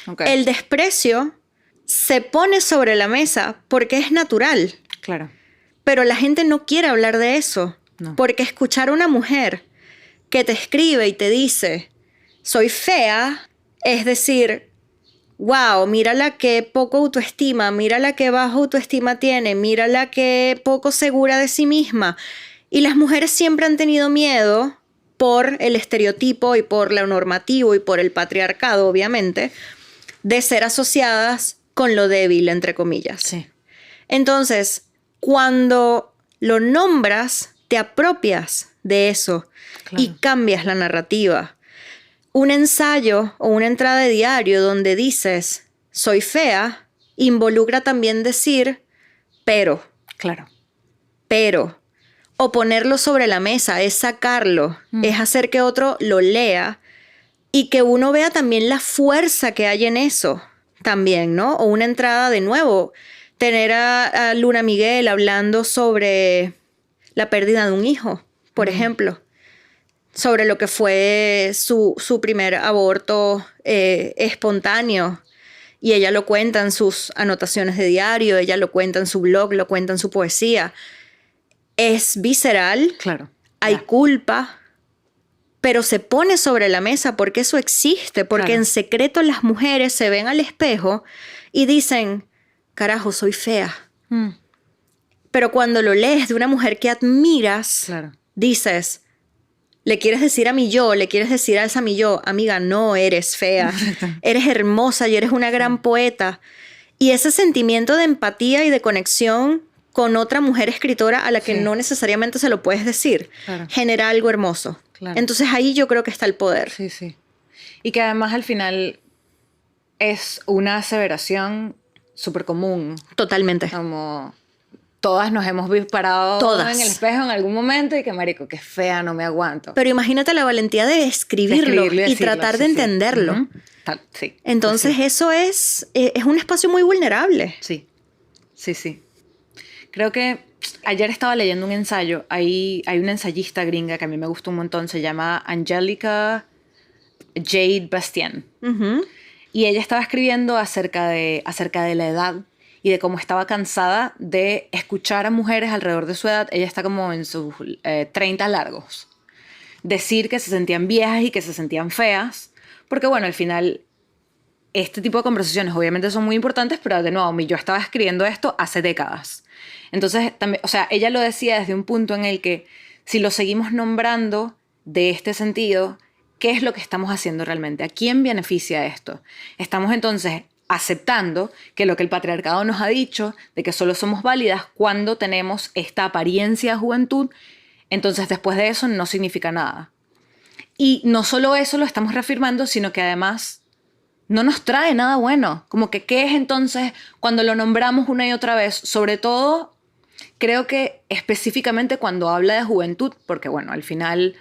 Okay. El desprecio se pone sobre la mesa porque es natural, Claro. pero la gente no quiere hablar de eso. No. Porque escuchar a una mujer que te escribe y te dice, soy fea, es decir, wow, mírala qué poco autoestima, mírala qué baja autoestima tiene, mírala qué poco segura de sí misma. Y las mujeres siempre han tenido miedo por el estereotipo y por lo normativo y por el patriarcado, obviamente, de ser asociadas con lo débil, entre comillas. Sí. Entonces, cuando lo nombras, te apropias de eso Claro. y cambias la narrativa. Un ensayo o una entrada de diario donde dices, soy fea, involucra también decir, pero. Claro. O ponerlo sobre la mesa, es sacarlo, es hacer que otro lo lea y que uno vea también la fuerza que hay en eso también, ¿no? O una entrada de nuevo, tener a Luna Miguel hablando sobre la pérdida de un hijo, por ejemplo, sobre lo que fue su primer aborto espontáneo. Y ella lo cuenta en sus anotaciones de diario, ella lo cuenta en su blog, lo cuenta en su poesía. Es visceral, Claro. hay Ya. culpa, pero se pone sobre la mesa porque eso existe, porque Claro. en secreto las mujeres se ven al espejo y dicen, carajo, soy fea. Mm. Pero cuando lo lees de una mujer que admiras, Claro. dices, le quieres decir a mi yo, le quieres decir a esa mi yo, amiga, no eres fea, eres hermosa y eres una gran poeta. Y ese sentimiento de empatía y de conexión con otra mujer escritora a la que Sí. no necesariamente se lo puedes decir, Claro. genera algo hermoso. Claro. Entonces ahí yo creo que está el poder. Sí, sí. Y que además al final es una aseveración súper común. Totalmente. Como todas nos hemos parado Todas. en el espejo en algún momento y que marico, que fea, no me aguanto. Pero imagínate la valentía de escribirlo, y decirlo, tratar de sí, sí. entenderlo. Ujú. Sí. Entonces Pues eso es un espacio muy vulnerable. sí. Sí, sí. Creo que ayer estaba leyendo un ensayo. Hay una ensayista gringa que a mí me gustó un montón. Se llama Angelica Jade Bastien. Ujú. Y ella estaba escribiendo acerca de la edad y de cómo estaba cansada de escuchar a mujeres alrededor de su edad. Ella está como en sus 30 largos. Decir que se sentían viejas y que se sentían feas. Porque bueno, al final este tipo de conversaciones obviamente son muy importantes, pero de nuevo, yo estaba escribiendo esto hace décadas. Entonces, también, o sea, ella lo decía desde un punto en el que si lo seguimos nombrando de este sentido, ¿qué es lo que estamos haciendo realmente? ¿A quién beneficia esto? Estamos entonces aceptando que lo que el patriarcado nos ha dicho, de que solo somos válidas cuando tenemos esta apariencia de juventud, entonces después de eso no significa nada. Y no solo eso lo estamos reafirmando, sino que además no nos trae nada bueno. Como que, ¿qué es entonces cuando lo nombramos una y otra vez? Sobre todo, creo que específicamente cuando habla de juventud, porque bueno, al final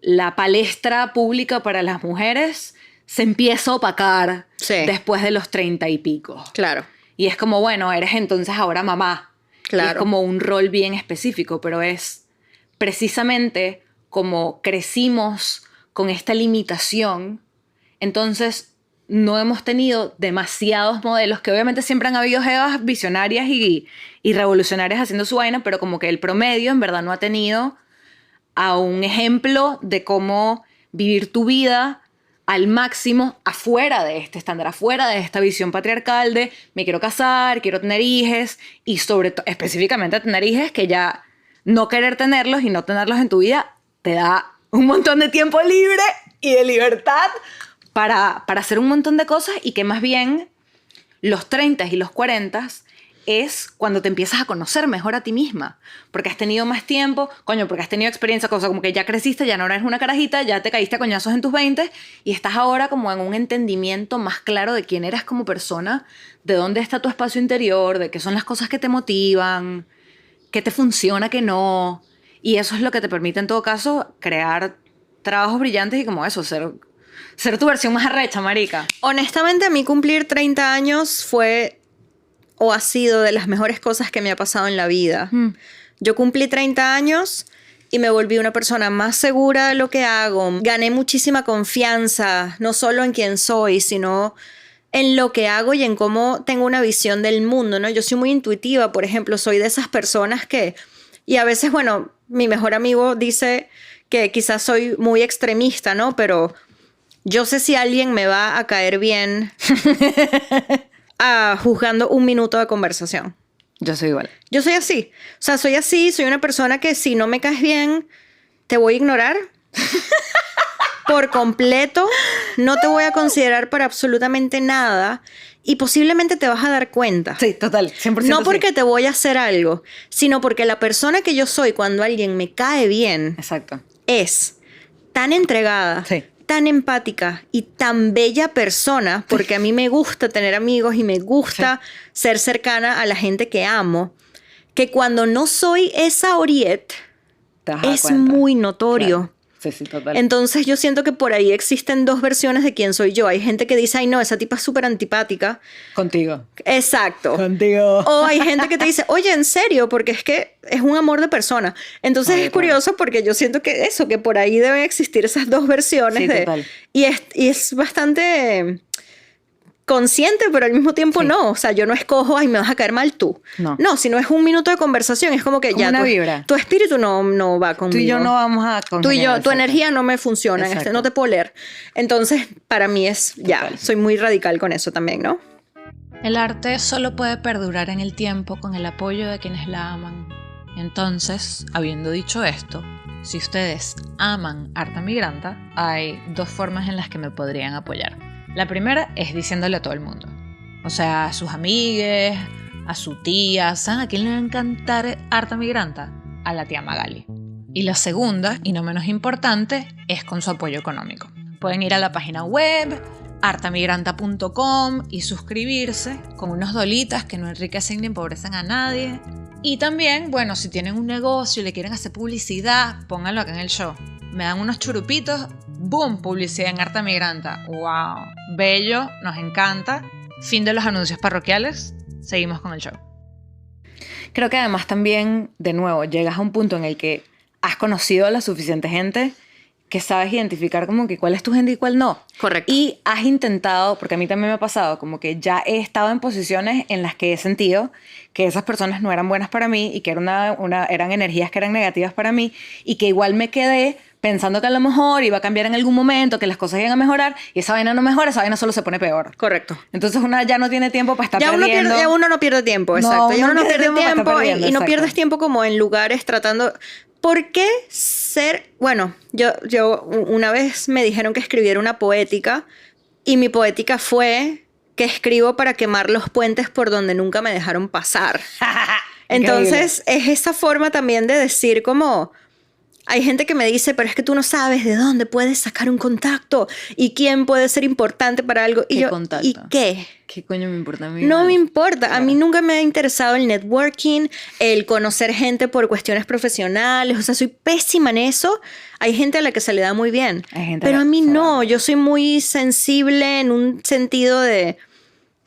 la palestra pública para las mujeres se empieza a opacar después de los 30 y pico. Claro. Y es como, bueno, eres entonces ahora mamá. Claro. Y es como un rol bien específico, pero es precisamente como crecimos con esta limitación, entonces no hemos tenido demasiados modelos, que obviamente siempre han habido jevas visionarias y revolucionarias haciendo su vaina, pero como que el promedio en verdad no ha tenido a un ejemplo de cómo vivir tu vida al máximo afuera de este estándar, afuera de esta visión patriarcal de me quiero casar, quiero tener hijos y sobre todo específicamente tener hijos, que ya no querer tenerlos y no tenerlos en tu vida te da un montón de tiempo libre y de libertad para hacer un montón de cosas, y que más bien los 30 y los 40 es cuando te empiezas a conocer mejor a ti misma, porque has tenido más tiempo, coño, porque has tenido experiencia, cosa como que ya creciste, ya no eres una carajita, ya te caíste a coñazos en tus 20 y estás ahora como en un entendimiento más claro de quién eres como persona, de dónde está tu espacio interior, de qué son las cosas que te motivan, qué te funciona, qué no, y eso es lo que te permite en todo caso crear trabajos brillantes y como eso, ser tu versión más arrecha, marica. Honestamente, a mí cumplir 30 años fue o ha sido de las mejores cosas que me ha pasado en la vida. Yo cumplí 30 años y me volví una persona más segura de lo que hago. Gané muchísima confianza, no solo en quién soy, sino en lo que hago y en cómo tengo una visión del mundo, ¿no? Yo soy muy intuitiva, por ejemplo, soy de esas personas que... Y a veces, bueno, mi mejor amigo dice que quizás soy muy extremista, ¿no? Pero yo sé si alguien me va a caer bien juzgando un minuto de conversación. Yo soy igual. Yo soy así. O sea, soy así, soy una persona que si no me caes bien, te voy a ignorar por completo, no te voy a considerar para absolutamente nada y posiblemente te vas a dar cuenta. Sí, total, 100% No porque sí. te voy a hacer algo, sino porque la persona que yo soy cuando alguien me cae bien Exacto. es tan entregada, Sí. tan empática y tan bella persona, porque a mí me gusta tener amigos y me gusta ser cercana a la gente que amo, que cuando no soy esa Oriet, Te vas a dar es cuenta. muy notorio. Claro. Sí, sí, total. Entonces yo siento que por ahí existen dos versiones de quién soy yo. Hay gente que dice, ay no, esa tipa es súper antipática. Contigo. Exacto. Contigo. O hay gente que te dice, oye, en serio, porque es que es un amor de persona. Entonces Oye, es curioso porque yo siento que eso, que por ahí deben existir esas dos versiones. Sí, total. Y es bastante consciente, pero al mismo tiempo Sí. no. O sea, yo no escojo, ay, me vas a caer mal tú. No. No, si no es un minuto de conversación, es como que Como ya una vibra. tu espíritu no va conmigo. Tú y yo no vamos a Tú y yo, congeniar, tu exacto. energía no me funciona, Exacto. no te puedo leer. Entonces, para mí es, ya, Total. soy muy radical con eso también, ¿no? El arte solo puede perdurar en el tiempo con el apoyo de quienes la aman. Entonces, habiendo dicho esto, si ustedes aman Arta Migranta, hay dos formas en las que me podrían apoyar. La primera es diciéndole a todo el mundo. O sea, a sus amigues, a su tía. ¿Saben a quién le va a encantar Arta Migranta? A la tía Magali. Y la segunda, y no menos importante, es con su apoyo económico. Pueden ir a la página web artamigranta.com y suscribirse con unos dolitas que no enriquecen ni empobrecen a nadie. Y también, bueno, si tienen un negocio y le quieren hacer publicidad, pónganlo acá en el show. Me dan unos churupitos, ¡boom! Publicidad en Arta Migranta. ¡Wow! Bello, nos encanta. Fin de los anuncios parroquiales. Seguimos con el show. Creo que además también, de nuevo, llegas a un punto en el que has conocido a la suficiente gente que sabes identificar como que cuál es tu gente y cuál no. Correcto. Y has intentado, porque a mí también me ha pasado, como que ya he estado en posiciones en las que he sentido que esas personas no eran buenas para mí y que eran energías que eran negativas para mí y que igual me quedé pensando que a lo mejor iba a cambiar en algún momento, que las cosas iban a mejorar y esa vaina no mejora, esa vaina solo se pone peor. Correcto. Entonces una ya no tiene tiempo para estar Ya perdiendo. uno no pierde tiempo, No, exacto. Ya uno uno no no pierde pierde tiempo para estar tiempo perdiendo, y no exacto. pierdes tiempo como en lugares tratando... ¿Por qué ser...? Bueno, yo una vez me dijeron que escribiera una poética y mi poética fue que escribo para quemar los puentes por donde nunca me dejaron pasar. Entonces es esa forma también de decir como... Hay gente que me dice, pero es que tú no sabes de dónde puedes sacar un contacto y quién puede ser importante para algo. Y ¿Qué yo, contacto? ¿y qué? ¿Qué coño me importa a mí? No me importa. Claro. A mí nunca me ha interesado el networking, el conocer gente por cuestiones profesionales. O sea, soy pésima en eso. Hay gente a la que se le da muy bien. Hay gente Pero a mí se no. da. Yo soy muy sensible en un sentido de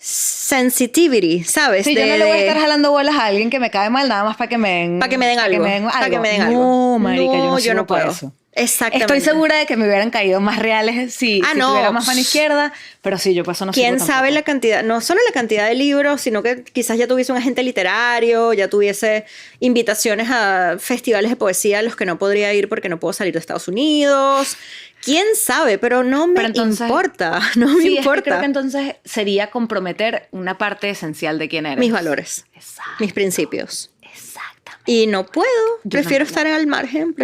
sensitivity, ¿sabes? Sí, yo no le voy a estar jalando bolas a alguien que me cae mal nada más para que me den, Para que me den algo. Para que me den algo. No, marica, No, yo no puedo. puedo eso. Exactamente. Estoy segura de que me hubieran caído más reales si no. tuviera más mano izquierda, pero sí, yo pues eso no ¿Quién sirvo sabe la tampoco. cantidad? No solo la cantidad de libros, sino que quizás ya tuviese un agente literario, ya tuviese invitaciones a festivales de poesía a los que no podría ir porque no puedo salir de Estados Unidos. ¿Quién sabe? Pero no me Pero entonces- importa. No me Sí, es que importa. creo que entonces sería comprometer una parte esencial de quién eres. Mis valores, Exacto. mis principios. Exactamente. Y no puedo. Yo Prefiero tampoco. estar al margen.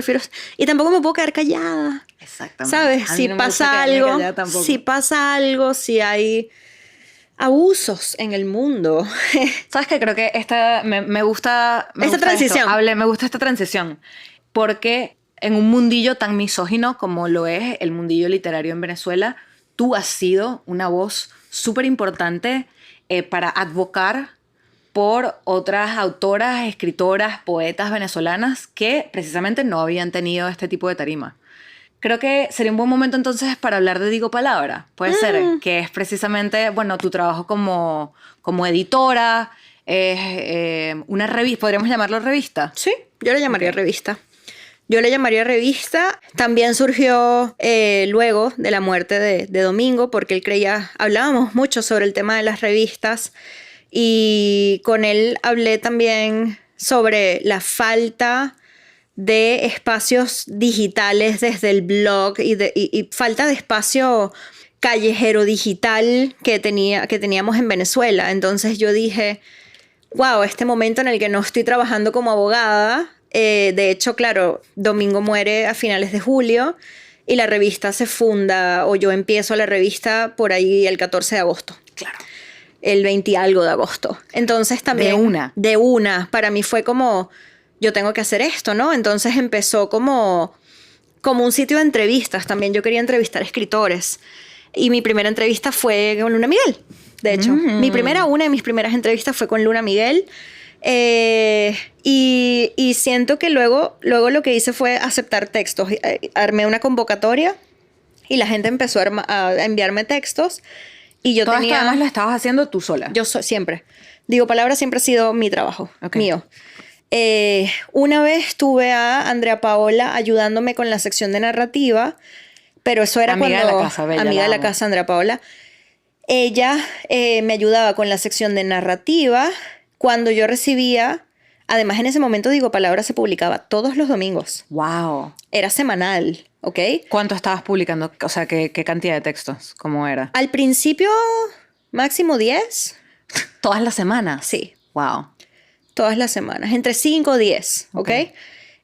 Y tampoco me puedo quedar callada. Exactamente. ¿Sabes? A mí Si no me gusta pasa quedarme algo, callada tampoco. si hay abusos en el mundo. ¿Sabes qué? Creo que me gusta... Esta gusta transición. Me gusta esta transición. Porque en un mundillo tan misógino como lo es el mundillo literario en Venezuela, tú has sido una voz súper importante para advocar por otras autoras, escritoras, poetas venezolanas que precisamente no habían tenido este tipo de tarima. Creo que sería un buen momento entonces para hablar de Digo Palabra. Puede ser, que es precisamente, bueno, tu trabajo como editora, es una revista, podríamos llamarlo revista. Sí, yo le llamaría Ok. revista. Yo le llamaría revista. También surgió luego de la muerte de Domingo, porque él creía, hablábamos mucho sobre el tema de las revistas y con él hablé también sobre la falta de espacios digitales desde el blog y falta de espacio callejero digital que teníamos en Venezuela. Entonces yo dije, wow, este momento en el que no estoy trabajando como abogada, de hecho, claro, Domingo muere a finales de julio y la revista se funda, o yo empiezo la revista por ahí el 14 de agosto. Claro. El 20 y algo de agosto. Entonces también... De una. Para mí fue como, yo tengo que hacer esto, ¿no? Entonces empezó como un sitio de entrevistas también. Yo quería entrevistar escritores. Y mi primera entrevista fue con Luna Miguel, de hecho. Una de mis primeras entrevistas fue con Luna Miguel. Y siento que luego lo que hice fue aceptar textos. Armé una convocatoria y la gente empezó a enviarme textos. Y yo Todas además lo estabas haciendo tú sola. Yo siempre. Digo Palabra siempre ha sido mi trabajo, mío. Una vez tuve a Andrea Paola ayudándome con la sección de narrativa, pero eso era amiga de la casa, bella, amiga de la casa, Andrea Paola. Ella me ayudaba con la sección de narrativa cuando yo recibía, además en ese momento Digo Palabra se publicaba todos los domingos. Wow. Era semanal, ¿ok? ¿Cuánto estabas publicando? O sea, ¿qué cantidad de textos? ¿Cómo era? Al principio, máximo 10. ¿Todas las semanas? Sí. Wow. Todas las semanas, entre 5 o 10, ¿ok?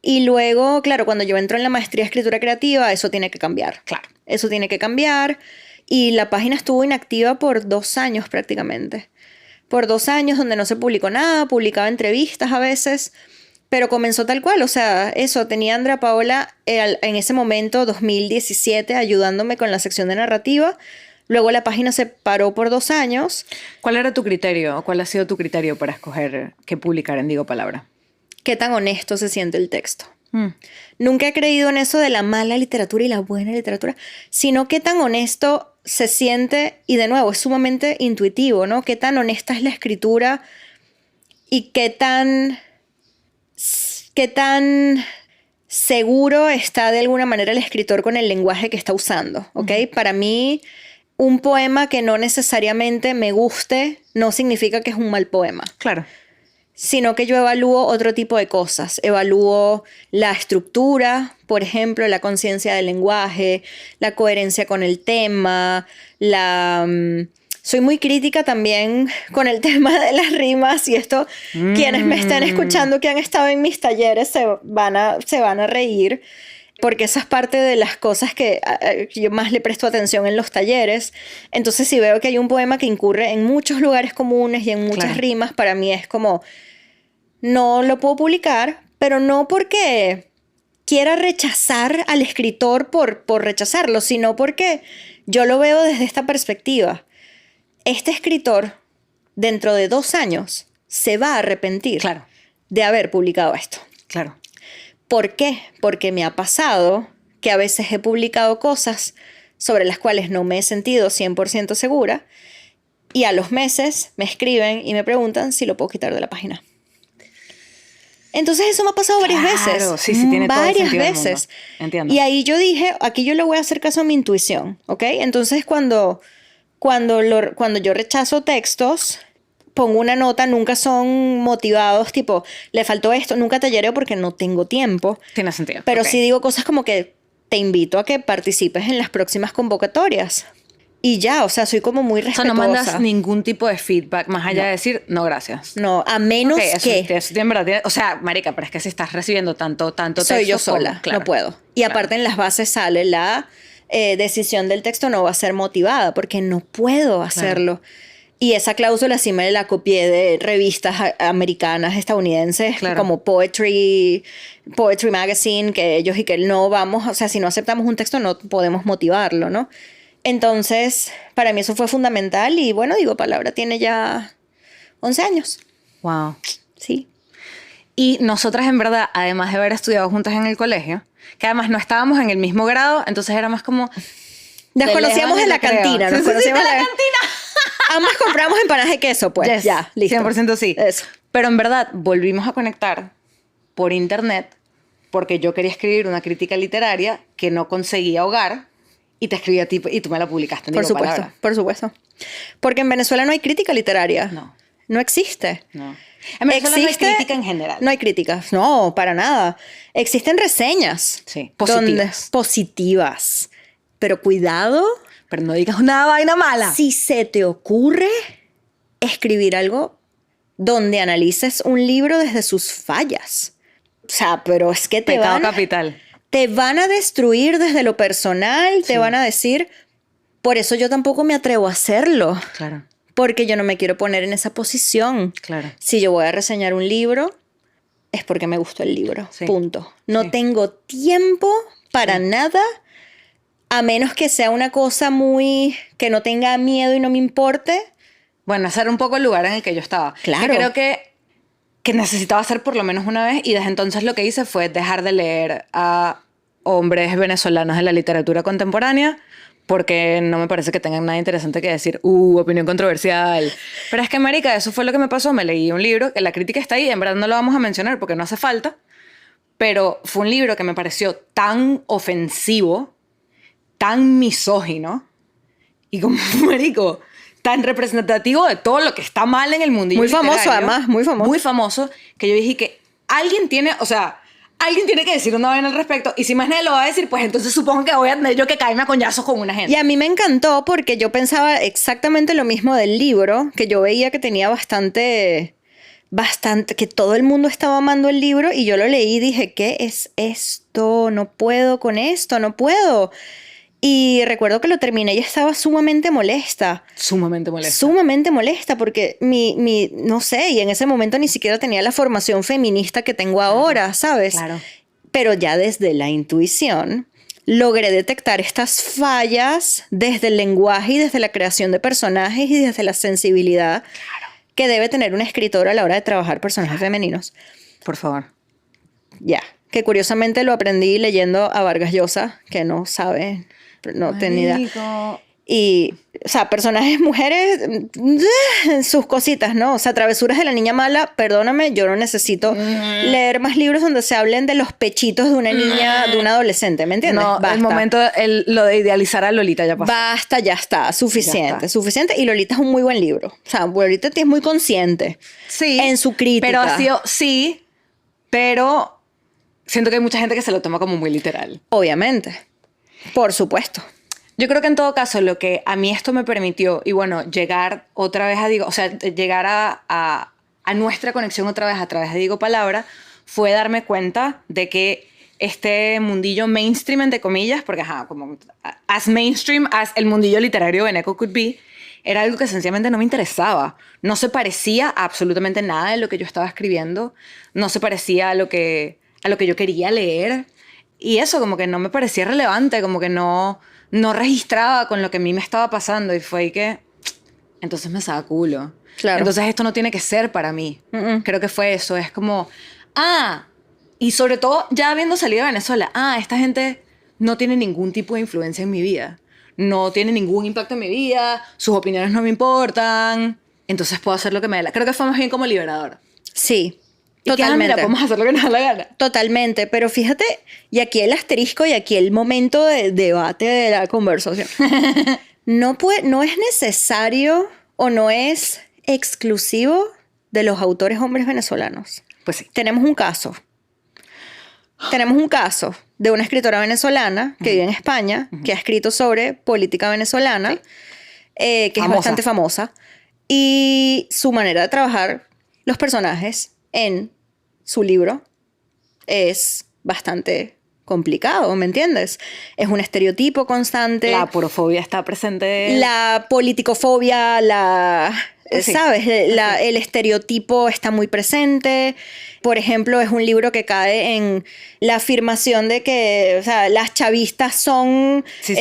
Y luego, claro, cuando yo entro en la maestría de escritura creativa, eso tiene que cambiar. Claro. Eso tiene que cambiar. Y la página estuvo inactiva por 2 años prácticamente. Por 2 años donde no se publicó nada, publicaba entrevistas a veces, pero comenzó tal cual. O sea, eso, tenía a Andrea Paola en ese momento, 2017, ayudándome con la sección de narrativa. Luego la página se paró por 2 años. ¿Cuál era tu criterio? ¿Cuál ha sido tu criterio para escoger qué publicar en Digo Palabra? ¿Qué tan honesto se siente el texto? Nunca he creído en eso de la mala literatura y la buena literatura, sino qué tan honesto se siente, y de nuevo, es sumamente intuitivo, ¿no? Qué tan honesta es la escritura y qué tan seguro está de alguna manera el escritor con el lenguaje que está usando, ¿ok? Para mí, un poema que no necesariamente me guste no significa que es un mal poema. Claro. Sino que yo evalúo otro tipo de cosas. Evalúo la estructura, por ejemplo, la conciencia del lenguaje, la coherencia con el tema, soy muy crítica también con el tema de las rimas, y esto, quienes me están escuchando que han estado en mis talleres se van a reír, porque esa es parte de las cosas que yo más le presto atención en los talleres. Entonces, si veo que hay un poema que incurre en muchos lugares comunes y en muchas rimas, para mí es como, no lo puedo publicar, pero no porque quiera rechazar al escritor por rechazarlo, sino porque yo lo veo desde esta perspectiva. Este escritor, dentro de 2 años, se va a arrepentir de haber publicado esto. Claro. ¿Por qué? Porque me ha pasado que a veces he publicado cosas sobre las cuales no me he sentido 100% segura, y a los meses me escriben y me preguntan si lo puedo quitar de la página. Entonces eso me ha pasado varias veces. Sí, tiene varias veces. Entiendo. Y ahí yo dije, aquí yo le voy a hacer caso a mi intuición, ¿ok? Entonces cuando yo rechazo textos, pongo una nota, nunca son motivados, tipo, le faltó esto, nunca tallereo porque no tengo tiempo. Tiene sentido. Pero sí digo cosas como que te invito a que participes en las próximas convocatorias. Y ya, o sea, soy como muy respetuosa. O sea, no mandas ningún tipo de feedback más allá de decir, no, gracias. No, a menos que... Eso en verdad, o sea, marica, pero es que si estás recibiendo tanto texto... Soy yo sola, no puedo. Y aparte en las bases sale la decisión del texto no va a ser motivada, porque no puedo hacerlo. Y esa cláusula sí me la copié de revistas americanas, estadounidenses, como Poetry Magazine, que ellos y que no vamos, o sea, si no aceptamos un texto no podemos motivarlo, ¿no? Entonces, para mí eso fue fundamental y bueno, Digo Palabra tiene ya 11 años. Wow. Sí. Y nosotras en verdad, además de haber estudiado juntas en el colegio, que además no estábamos en el mismo grado, entonces era más como... Nos conocíamos en la cantina. Nos conocíamos en la cantina. Ambas compramos empanadas de queso, pues. Yes, ya, listo. 100% sí. Eso. Pero en verdad volvimos a conectar por internet porque yo quería escribir una crítica literaria que no conseguía ahogar y te escribí a ti y tú me la publicaste en Por Digo supuesto, Palabra. por supuesto. Porque en Venezuela no hay crítica literaria. No. No existe. No. En Venezuela no hay crítica en general. No hay críticas, no, para nada. Existen reseñas. Sí, positivas. Positivas. Pero cuidado. Pero no digas una vaina mala. Si se te ocurre escribir algo donde analices un libro desde sus fallas. O sea, pero es que Pecado capital. te van a destruir desde lo personal, te van a decir, por eso yo tampoco me atrevo a hacerlo. Claro. Porque yo no me quiero poner en esa posición. Claro. Si yo voy a reseñar un libro, es porque me gustó el libro. Sí. Punto. No Sí. tengo tiempo para nada, a menos que sea una cosa muy... que no tenga miedo y no me importe. Bueno, ese era un poco el lugar en el que yo estaba. Claro. Que creo que necesitaba hacer por lo menos una vez y desde entonces lo que hice fue dejar de leer a hombres venezolanos de la literatura contemporánea porque no me parece que tengan nada interesante que decir, opinión controversial. Pero es que, marica, eso fue lo que me pasó. Me leí un libro, que la crítica está ahí, en verdad no lo vamos a mencionar porque no hace falta, pero fue un libro que me pareció tan ofensivo, tan misógino y como, marico, tan representativo de todo lo que está mal en el mundillo Muy famoso, literario. además, muy famoso. Muy famoso, que yo dije que alguien tiene que decir una vaina al respecto, y si más nadie lo va a decir, pues entonces supongo que voy a tener yo que caerme a coñazos con una gente. Y a mí me encantó porque yo pensaba exactamente lo mismo del libro, que yo veía que tenía bastante, que todo el mundo estaba amando el libro, y yo lo leí y dije, ¿qué es esto? No puedo con esto, no puedo. Y recuerdo que lo terminé y estaba sumamente molesta. Sumamente molesta. Sumamente molesta porque no sé, y en ese momento ni siquiera tenía la formación feminista que tengo ahora, ¿sabes? Claro. Pero ya desde la intuición logré detectar estas fallas desde el lenguaje y desde la creación de personajes y desde la sensibilidad que debe tener un escritor a la hora de trabajar personajes femeninos. Por favor. Ya, que curiosamente lo aprendí leyendo a Vargas Llosa, que no sabe, no tenía idea. Y, o sea, personajes mujeres, sus cositas, ¿no? O sea, travesuras de la niña mala, perdóname, yo no necesito leer más libros donde se hablen de los pechitos de una niña, de una adolescente, ¿me entiendes? No, Basta. el momento, lo de idealizar a Lolita ya pasó. Basta, ya está, suficiente, Ya está. suficiente. Y Lolita es un muy buen libro. O sea, Lolita es muy consciente Sí. en su crítica. Pero ha sido, sí, pero siento que hay mucha gente que se lo toma como muy literal. Obviamente, por supuesto. Yo creo que en todo caso lo que a mí esto me permitió, y bueno, llegar otra vez a Digo, o sea, llegar a nuestra conexión otra vez a través de Digo Palabra, fue darme cuenta de que este mundillo mainstream, entre comillas, porque como as mainstream as el mundillo literario Beneco could be, era algo que sencillamente no me interesaba. No se parecía a absolutamente nada de lo que yo estaba escribiendo, no se parecía a lo que yo quería leer, y eso como que no me parecía relevante, como que no registraba con lo que a mí me estaba pasando, y fue que entonces me saca culo. Claro. Entonces esto no tiene que ser para mí. Creo que fue eso, es como, y sobre todo ya habiendo salido de Venezuela, esta gente no tiene ningún tipo de influencia en mi vida, no tiene ningún impacto en mi vida, sus opiniones no me importan, entonces puedo hacer lo que me dé la... Creo que fue más bien como liberador. Sí. Y que, Totalmente. mira, podemos hacer lo que nos da la gana. Totalmente, pero fíjate, y aquí el asterisco y aquí el momento de debate de la conversación. No es necesario o no es exclusivo de los autores hombres venezolanos. Pues sí. Tenemos un caso. Tenemos un caso de una escritora venezolana que vive en España, que ha escrito sobre política venezolana, que es bastante famosa, y su manera de trabajar los personajes en su libro es bastante complicado, ¿me entiendes? Es un estereotipo constante. La porofobia está presente. La politicofobia, Sí. ¿sabes? El estereotipo está muy presente. Por ejemplo, es un libro que cae en la afirmación de que, o sea, las chavistas son... Sí.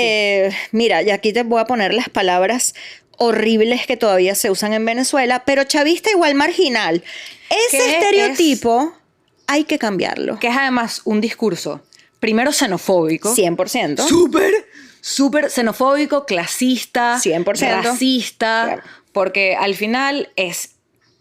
Mira, y aquí te voy a poner las palabras horribles que todavía se usan en Venezuela, pero chavista igual marginal. Ese estereotipo hay que cambiarlo. Que es además un discurso, primero xenofóbico. 100%. Súper xenofóbico, clasista, 100%. racista, Claro. porque al final es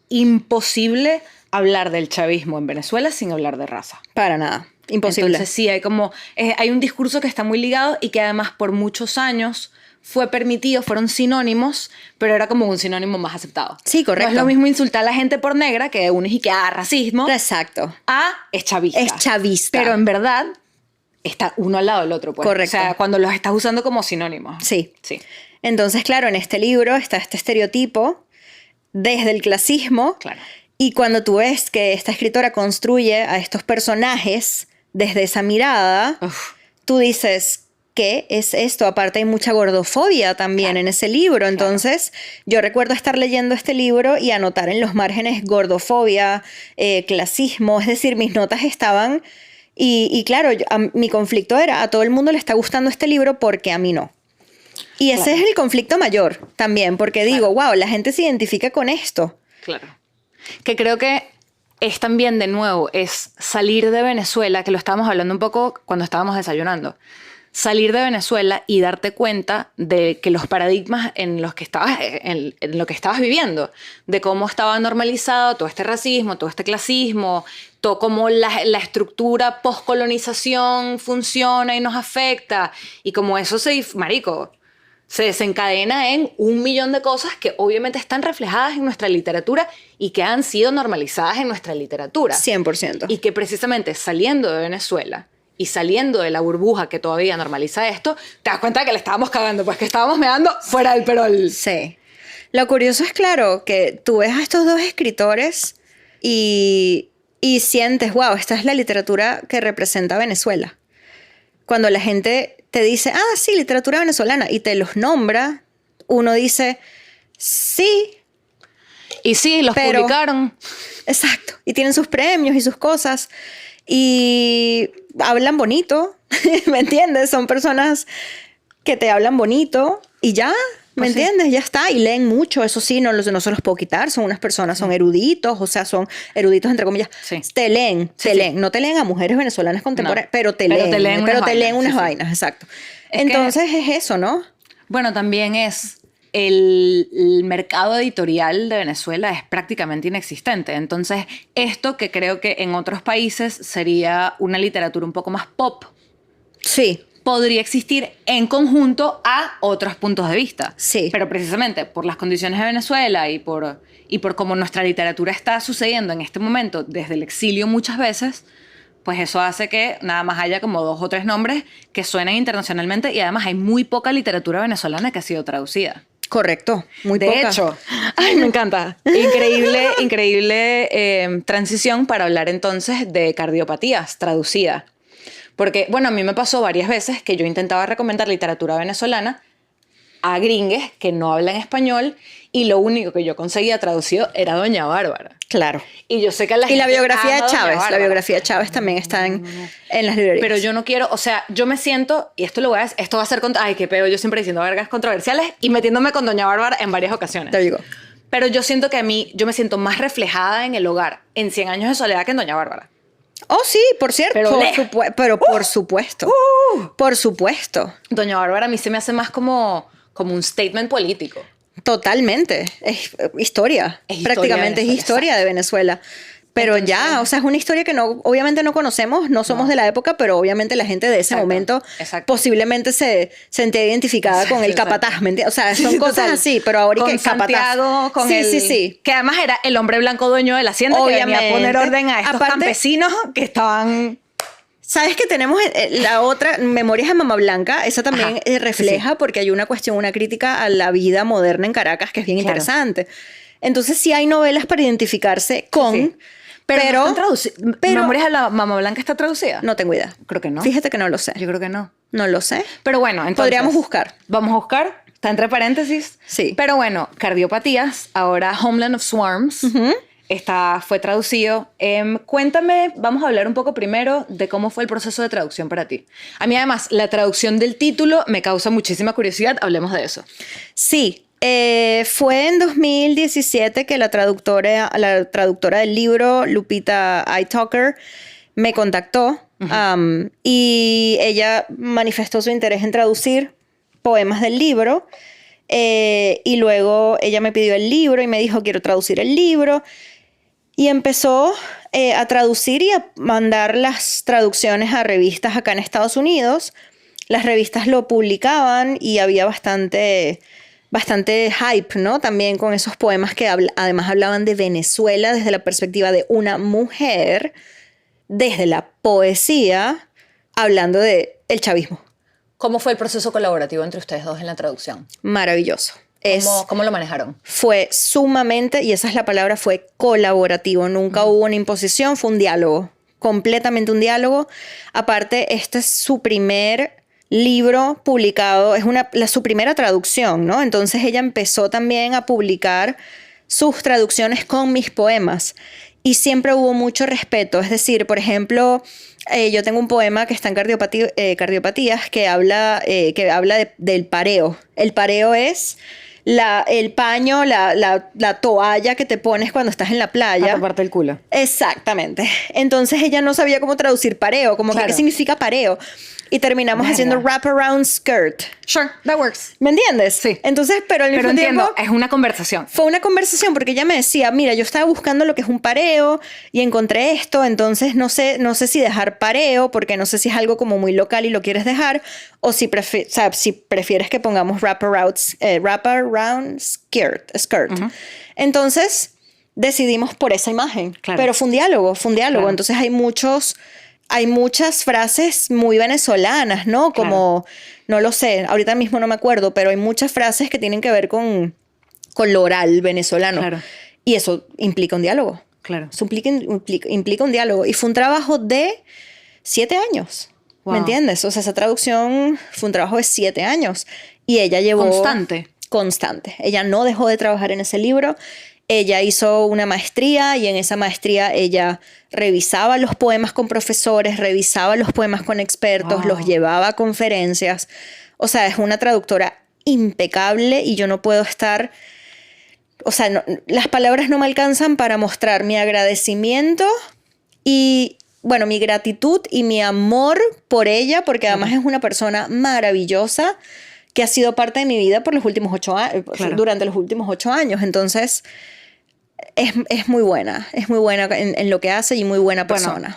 imposible hablar del chavismo en Venezuela sin hablar de raza. Para nada. Imposible. Entonces sí, hay un discurso que está muy ligado y que además por muchos años fue permitido, fueron sinónimos, pero era como un sinónimo más aceptado. Sí, correcto. No es lo mismo insultar a la gente por negra que uno y que racismo. Exacto. Es chavista. Es chavista. Pero en verdad está uno al lado del otro, pues. Correcto. O sea, cuando los estás usando como sinónimos. Sí. Sí. Entonces, claro, en este libro está este estereotipo desde el clasismo. Claro. Y cuando tú ves que esta escritora construye a estos personajes desde esa mirada, tú dices, ¿qué es esto? Aparte hay mucha gordofobia también en ese libro. Entonces, yo recuerdo estar leyendo este libro y anotar en los márgenes gordofobia, clasismo. Es decir, mis notas estaban... Y claro, mi conflicto era, a todo el mundo le está gustando este libro porque a mí no. Y ese es el conflicto mayor también, porque digo, wow, la gente se identifica con esto. Claro. Que creo que es también, de nuevo, es salir de Venezuela, que lo estábamos hablando un poco cuando estábamos desayunando. Salir de Venezuela y darte cuenta de que los paradigmas en los que estabas, en lo que estabas viviendo, de cómo estaba normalizado todo este racismo, todo este clasismo, todo cómo la estructura postcolonización funciona y nos afecta, y como eso se desencadena en 1.000.000 de cosas que obviamente están reflejadas en nuestra literatura y que han sido normalizadas en nuestra literatura. 100%. Y que precisamente saliendo de Venezuela y saliendo de la burbuja que todavía normaliza esto, te das cuenta que le estábamos cagando, pues que estábamos meando fuera del perol. Sí. Lo curioso es, claro, que tú ves a estos dos escritores y sientes, wow, esta es la literatura que representa a Venezuela. Cuando la gente te dice, sí, literatura venezolana, y te los nombra, uno dice, sí. Y sí, los publicaron. Exacto. Y tienen sus premios y sus cosas. Y hablan bonito, ¿me entiendes? Son personas que te hablan bonito y ya, ¿me entiendes? Ya está. Y leen mucho, eso sí, no se los puedo quitar. Son unas personas, son eruditos, o sea, son eruditos entre comillas. Sí. Te leen. No te leen a mujeres venezolanas contemporáneas, pero te leen unas vainas, exacto. Entonces es eso, ¿no? Bueno, también es... El mercado editorial de Venezuela es prácticamente inexistente. Entonces, esto que creo que en otros países sería una literatura un poco más pop, sí, podría existir en conjunto a otros puntos de vista. Sí. Pero precisamente por las condiciones de Venezuela y por cómo nuestra literatura está sucediendo en este momento desde el exilio muchas veces, pues eso hace que nada más haya como 2 o 3 nombres que suenen internacionalmente, y además hay muy poca literatura venezolana que ha sido traducida. Correcto, muy poca. De hecho, me encanta. Increíble transición para hablar entonces de Cardiopatías, traducida. Porque, bueno, a mí me pasó varias veces que yo intentaba recomendar literatura venezolana a gringues que no hablan español, y lo único que yo conseguía traducido era Doña Bárbara. Claro. Y yo sé que la biografía de Chávez, la biografía de Chávez también está en las librerías. Pero yo no quiero, o sea, yo me siento, y esto va a ser ay, qué pedo, yo siempre diciendo vergas controversiales y metiéndome con Doña Bárbara en varias ocasiones. Te digo. Pero yo siento que yo me siento más reflejada en el hogar, en 100 años de soledad, que en Doña Bárbara. Oh, sí, por cierto. Pero por supuesto. Por supuesto. Doña Bárbara a mí se me hace más como un statement político. Totalmente. Es historia. Prácticamente es historia de Venezuela. Pero entonces, o sea, es una historia que obviamente no conocemos, no somos de la época, pero obviamente la gente de ese momento posiblemente se sentía identificada con el capataz, ¿me entiendes? O sea, son cosas así, pero ahora con Santiago, con sí. Que además era el hombre blanco dueño de la hacienda, obviamente, que venía a poner orden a estos campesinos que estaban... ¿Sabes que tenemos la otra, Memorias de Mamá Blanca? Esa también refleja, porque hay una crítica a la vida moderna en Caracas que es bien interesante. Entonces sí hay novelas para identificarse con... Sí. Pero ¿Memorias de la Mamá Blanca está traducida? No tengo idea. Creo que no. Fíjate que no lo sé. Yo creo que no. No lo sé. Pero bueno, entonces... Podríamos buscar. Vamos a buscar. Está entre paréntesis. Sí. Pero bueno, Cardiopatías, ahora Homeland of Swarms... fue traducido. Cuéntame, vamos a hablar un poco primero de cómo fue el proceso de traducción para ti. A mí además, la traducción del título me causa muchísima curiosidad. Hablemos de eso. Sí, fue en 2017 que la traductora del libro, Lupita Italker, me contactó y ella manifestó su interés en traducir poemas del libro. Y luego ella me pidió el libro y me dijo, quiero traducir el libro. Y empezó a traducir y a mandar las traducciones a revistas acá en Estados Unidos. Las revistas lo publicaban y había bastante hype, ¿no? También con esos poemas que además hablaban de Venezuela desde la perspectiva de una mujer, desde la poesía, hablando de el chavismo. ¿Cómo fue el proceso colaborativo entre ustedes dos en la traducción? Maravilloso. ¿Cómo lo manejaron? Fue sumamente, y esa es la palabra, fue colaborativo. Nunca hubo una imposición, fue un diálogo. Completamente un diálogo. Aparte, este es su primer libro publicado, es su primera traducción, ¿no? Entonces ella empezó también a publicar sus traducciones con mis poemas. Y siempre hubo mucho respeto. Es decir, por ejemplo, yo tengo un poema que está en Cardiopatías que habla del pareo. El pareo es el paño, la toalla que te pones cuando estás en la playa. Para taparte el culo. Exactamente. Entonces ella no sabía cómo traducir pareo, como que qué significa pareo. Y terminamos haciendo wraparound skirt. Sure, that works. ¿Me entiendes? Sí. Entonces, pero al mismo tiempo... es una conversación. Fue una conversación porque ella me decía, mira, yo estaba buscando lo que es un pareo y encontré esto, entonces no sé si dejar pareo porque no sé si es algo como muy local y lo quieres dejar o si prefieres que pongamos wraparound skirt. Uh-huh. Entonces decidimos por esa imagen. Claro. Pero fue un diálogo. Claro. Entonces hay muchas frases muy venezolanas, ¿no? Como, no lo sé, ahorita mismo no me acuerdo, pero hay muchas frases que tienen que ver con lo oral venezolano. Claro. Y eso implica un diálogo. Claro. Eso implica un diálogo. Y fue un trabajo de 7 años. Wow. ¿Me entiendes? O sea, esa traducción fue un trabajo de 7 años. Y ella llevó... Constante. Ella no dejó de trabajar en ese libro. Ella hizo una maestría y en esa maestría ella revisaba los poemas con profesores, revisaba los poemas con expertos, los llevaba a conferencias. O sea, es una traductora impecable y yo no puedo estar... O sea, las palabras no me alcanzan para mostrar mi agradecimiento y, bueno, mi gratitud y mi amor por ella, porque además es una persona maravillosa que ha sido parte de mi vida por los últimos 8 años, durante los últimos 8 años. Entonces... Es muy buena en lo que hace y muy buena persona. Bueno,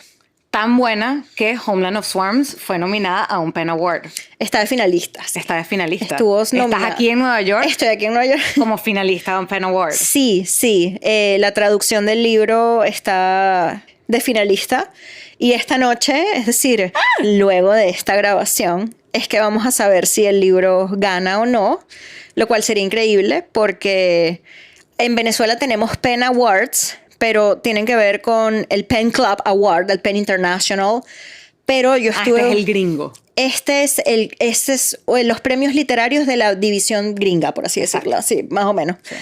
tan buena que Homeland of Swarms fue nominada a un PEN Award. Está de finalista. ¿Estás aquí en Nueva York? Estoy aquí en Nueva York. Como finalista de un PEN Award. Sí. La traducción del libro está de finalista. Y esta noche, es decir, luego de esta grabación, es que vamos a saber si el libro gana o no. Lo cual sería increíble porque... En Venezuela tenemos PEN Awards, pero tienen que ver con el PEN Club Award, el PEN International. Pero yo estuve... Este es el gringo. Este es los premios literarios de la división gringa, por así decirlo. Así, más o menos. Sí.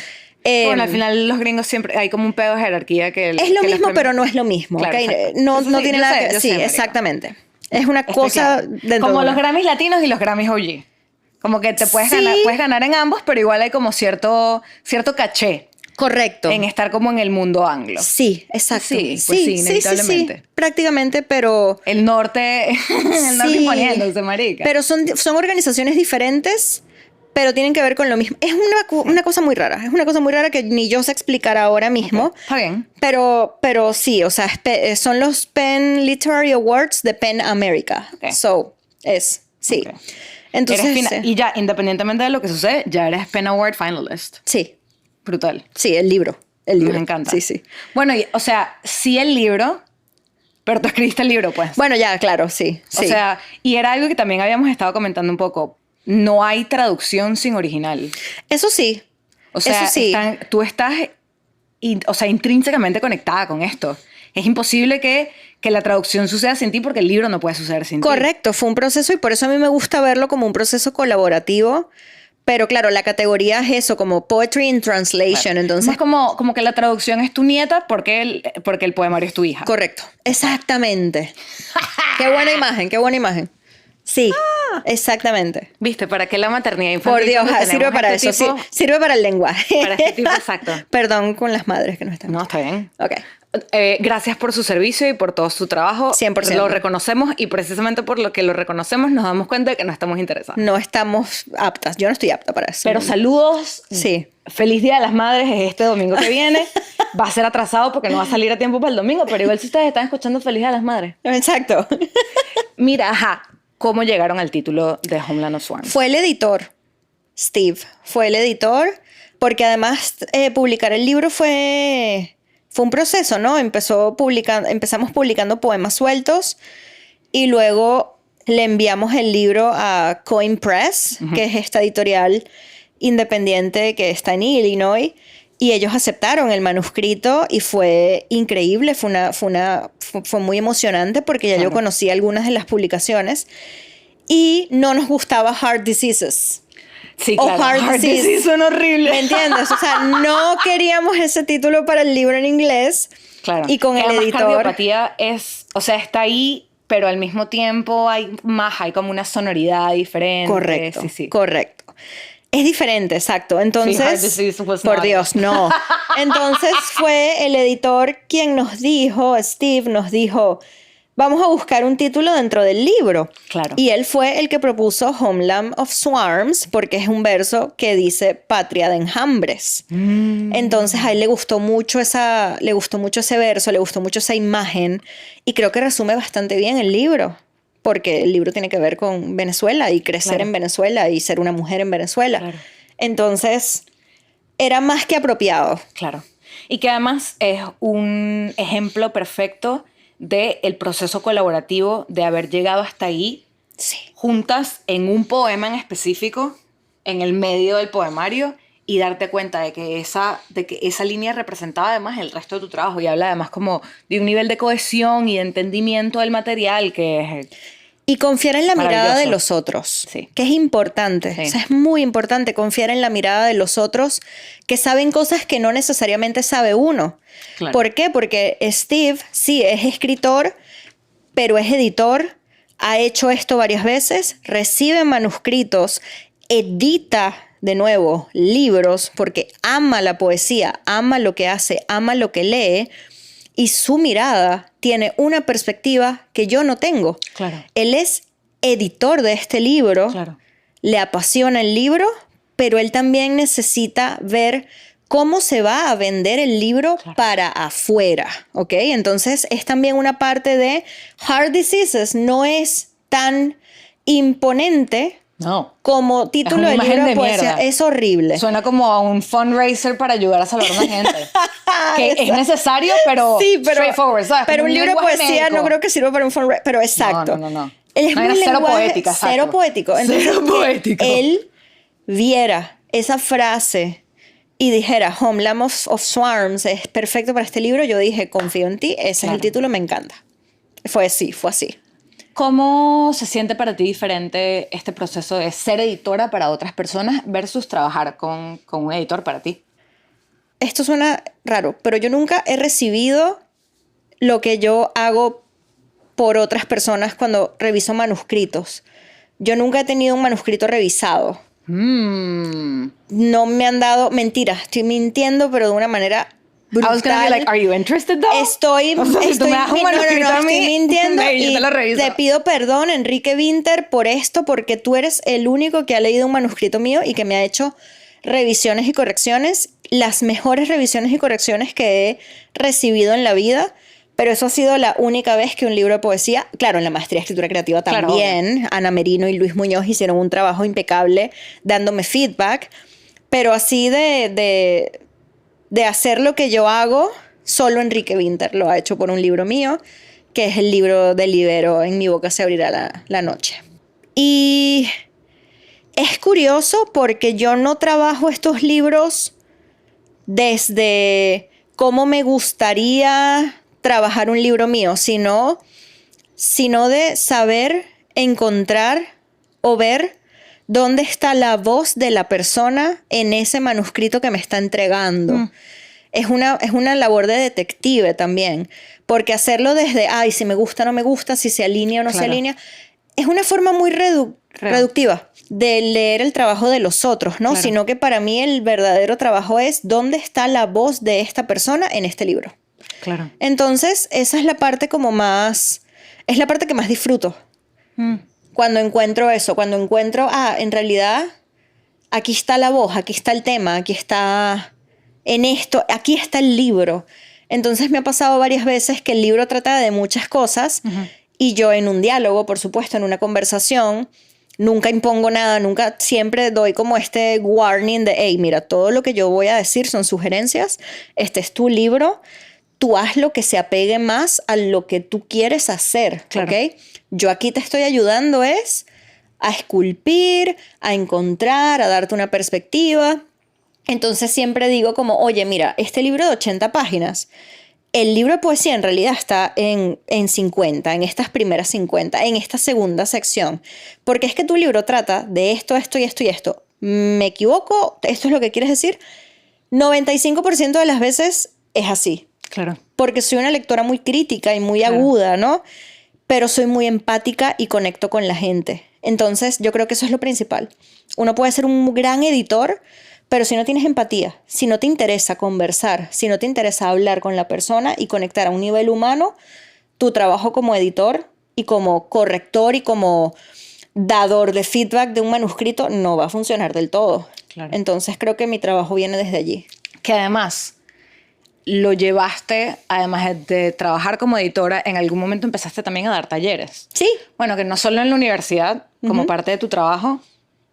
Bueno, al final los gringos siempre... Hay como un pedo de jerarquía que... Es lo mismo, pero no es lo mismo. Claro, ¿okay? No tiene nada que... Sí, exactamente. Es una cosa... Como los Grammys latinos y los Grammys OG. Como que te puedes ganar en ambos, pero igual hay como cierto caché. Correcto. En estar como en el mundo anglo. Sí, exacto. Sí, inevitablemente. Sí, prácticamente, pero... El norte imponiéndose, marica. Pero son organizaciones diferentes, pero tienen que ver con lo mismo. Es una cosa muy rara. Es una cosa muy rara que ni yo sé explicar ahora mismo. Okay. Está bien. Pero sí, o sea, son los PEN Literary Awards de PEN America. Okay. Sí. Okay. Entonces... Y ya, independientemente de lo que sucede, ya eres PEN Award finalist. Sí. Brutal. Sí, el libro. Me encanta. Sí. Bueno, o sea, sí el libro, pero tú escribiste el libro, pues. Bueno, ya, claro, sí. O sea, y era algo que también habíamos estado comentando un poco. No hay traducción sin original. Eso sí. O sea, tú estás, intrínsecamente conectada con esto. Es imposible que la traducción suceda sin ti porque el libro no puede suceder sin ti. Correcto, fue un proceso y por eso a mí me gusta verlo como un proceso colaborativo. Pero claro, la categoría es eso, como Poetry in Translation. Claro. Entonces, es como que la traducción es tu nieta porque el poemario es tu hija. Correcto. Exactamente. Qué buena imagen. Sí, exactamente. ¿Viste? ¿Para qué la maternidad infantil? Por Dios, sirve para eso. Sirve para el lenguaje. Para este tipo, exacto. Perdón con las madres que no están. No, está bien. Ok. Gracias por su servicio y por todo su trabajo. 100%. Lo reconocemos y precisamente por lo que lo reconocemos nos damos cuenta de que no estamos interesados. No estamos aptas. Yo no estoy apta para eso. Pero saludos. Sí. Feliz Día de las Madres es este domingo que viene. Va a ser atrasado porque no va a salir a tiempo para el domingo, pero igual si ustedes están escuchando Feliz Día de las Madres. Exacto. Mira, ¿cómo llegaron al título de Homeland of Swarms? Fue el editor, Steve. Fue el editor porque además publicar el libro fue un proceso, ¿no? Empezamos publicando poemas sueltos y luego le enviamos el libro a Coin Press, que es esta editorial independiente que está en Illinois, y ellos aceptaron el manuscrito y fue increíble, fue muy emocionante porque ya yo conocía algunas de las publicaciones y no nos gustaba Heart Diseases. Sí, claro. Heart Disease son horribles. ¿Me entiendes? O sea, no queríamos ese título para el libro en inglés. Claro. Y con el editor... Cardiopatía está ahí, pero al mismo tiempo hay como una sonoridad diferente. Correcto, sí. Correcto. Es diferente, exacto. Entonces, Heart Disease was por not. Dios, no. Entonces fue el editor quien nos dijo, Steve nos dijo, vamos a buscar un título dentro del libro. Claro. Y él fue el que propuso Homeland of Swarms, porque es un verso que dice patria de enjambres. Entonces a él le gustó mucho ese verso, le gustó mucho esa imagen, y creo que resume bastante bien el libro. Porque el libro tiene que ver con Venezuela y crecer en Venezuela y ser una mujer en Venezuela. Claro. Entonces, era más que apropiado. Claro. Y que además es un ejemplo perfecto del proceso colaborativo de haber llegado hasta ahí juntas en un poema en específico, en el medio del poemario, y darte cuenta de que esa línea representaba además el resto de tu trabajo y habla además como de un nivel de cohesión y de entendimiento del material que es... Y confiar en la mirada de los otros, que es importante. Sí. O sea, es muy importante confiar en la mirada de los otros que saben cosas que no necesariamente sabe uno. Claro. ¿Por qué? Porque Steve, sí, es escritor, pero es editor, ha hecho esto varias veces, recibe manuscritos, edita de nuevo libros porque ama la poesía, ama lo que hace, ama lo que lee, y su mirada tiene una perspectiva que yo no tengo. Claro. Él es editor de este libro, le apasiona el libro, pero él también necesita ver cómo se va a vender el libro para afuera, ¿ok? Entonces es también una parte de Heart Diseases, no es tan imponente como título del libro de poesía. Es horrible. Suena como a un fundraiser para ayudar a salvar a la gente. Que es necesario, pero straightforward, ¿sabes? Pero un libro de poesía médico. No creo que sirva para un fundraiser, pero exacto. No. Él es muy cero lenguaje, poética, exacto. cero poético. Entonces, cero poético. Él viera esa frase y dijera, Homeland of Swarms es perfecto para este libro, yo dije, confío en ti, ese es el título, me encanta. Fue así. ¿Cómo se siente para ti diferente este proceso de ser editora para otras personas versus trabajar con un editor para ti? Esto suena raro, pero yo nunca he recibido lo que yo hago por otras personas cuando reviso manuscritos. Yo nunca he tenido un manuscrito revisado. No me han dado... Mentira, estoy mintiendo, pero de una manera brutal. I was gonna be like, are you interested though? Estoy mintiendo y te pido perdón, Enrique Winter, por esto, porque tú eres el único que ha leído un manuscrito mío y que me ha hecho revisiones y correcciones, las mejores revisiones y correcciones que he recibido en la vida. Pero eso ha sido la única vez que un libro de poesía, claro, en la maestría de escritura creativa también, claro, Ana Merino y Luis Muñoz hicieron un trabajo impecable dándome feedback, pero así de hacer lo que yo hago, solo Enrique Winter lo ha hecho por un libro mío, que es el libro de Libero, En mi boca se abrirá la noche. Y es curioso porque yo no trabajo estos libros desde cómo me gustaría trabajar un libro mío, sino de saber encontrar o ver dónde está la voz de la persona en ese manuscrito que me está entregando. Es una labor de detective también, porque hacerlo desde, si me gusta o no me gusta, si se alinea o no se alinea, es una forma muy reductiva de leer el trabajo de los otros, ¿no? Sino que para mí el verdadero trabajo es dónde está la voz de esta persona en este libro. Claro. Entonces, esa es la parte es la parte que más disfruto. Cuando encuentro eso, cuando encuentro, en realidad, aquí está la voz, aquí está el tema, aquí está en esto, aquí está el libro. Entonces me ha pasado varias veces que el libro trata de muchas cosas y yo en un diálogo, por supuesto, en una conversación, nunca impongo nada, nunca, siempre doy como este warning de, hey, mira, todo lo que yo voy a decir son sugerencias, este es tu libro, tú haz lo que se apegue más a lo que tú quieres hacer, claro. ¿ok? Yo aquí te estoy ayudando a esculpir, a encontrar, a darte una perspectiva. Entonces siempre digo como, oye, mira, este libro de 80 páginas, el libro de poesía en realidad está en 50, en estas primeras 50, en esta segunda sección. Porque es que tu libro trata de esto, esto y esto y esto. ¿Me equivoco? ¿Esto es lo que quieres decir? 95% de las veces es así. Claro. Porque soy una lectora muy crítica y muy aguda, ¿no? Pero soy muy empática y conecto con la gente. Entonces, yo creo que eso es lo principal. Uno puede ser un gran editor, pero si no tienes empatía, si no te interesa conversar, si no te interesa hablar con la persona y conectar a un nivel humano, tu trabajo como editor y como corrector y como dador de feedback de un manuscrito no va a funcionar del todo. Claro. Entonces, creo que mi trabajo viene desde allí. Que además lo llevaste, además de trabajar como editora, en algún momento empezaste también a dar talleres. Sí. Bueno, que no solo en la universidad, como parte de tu trabajo,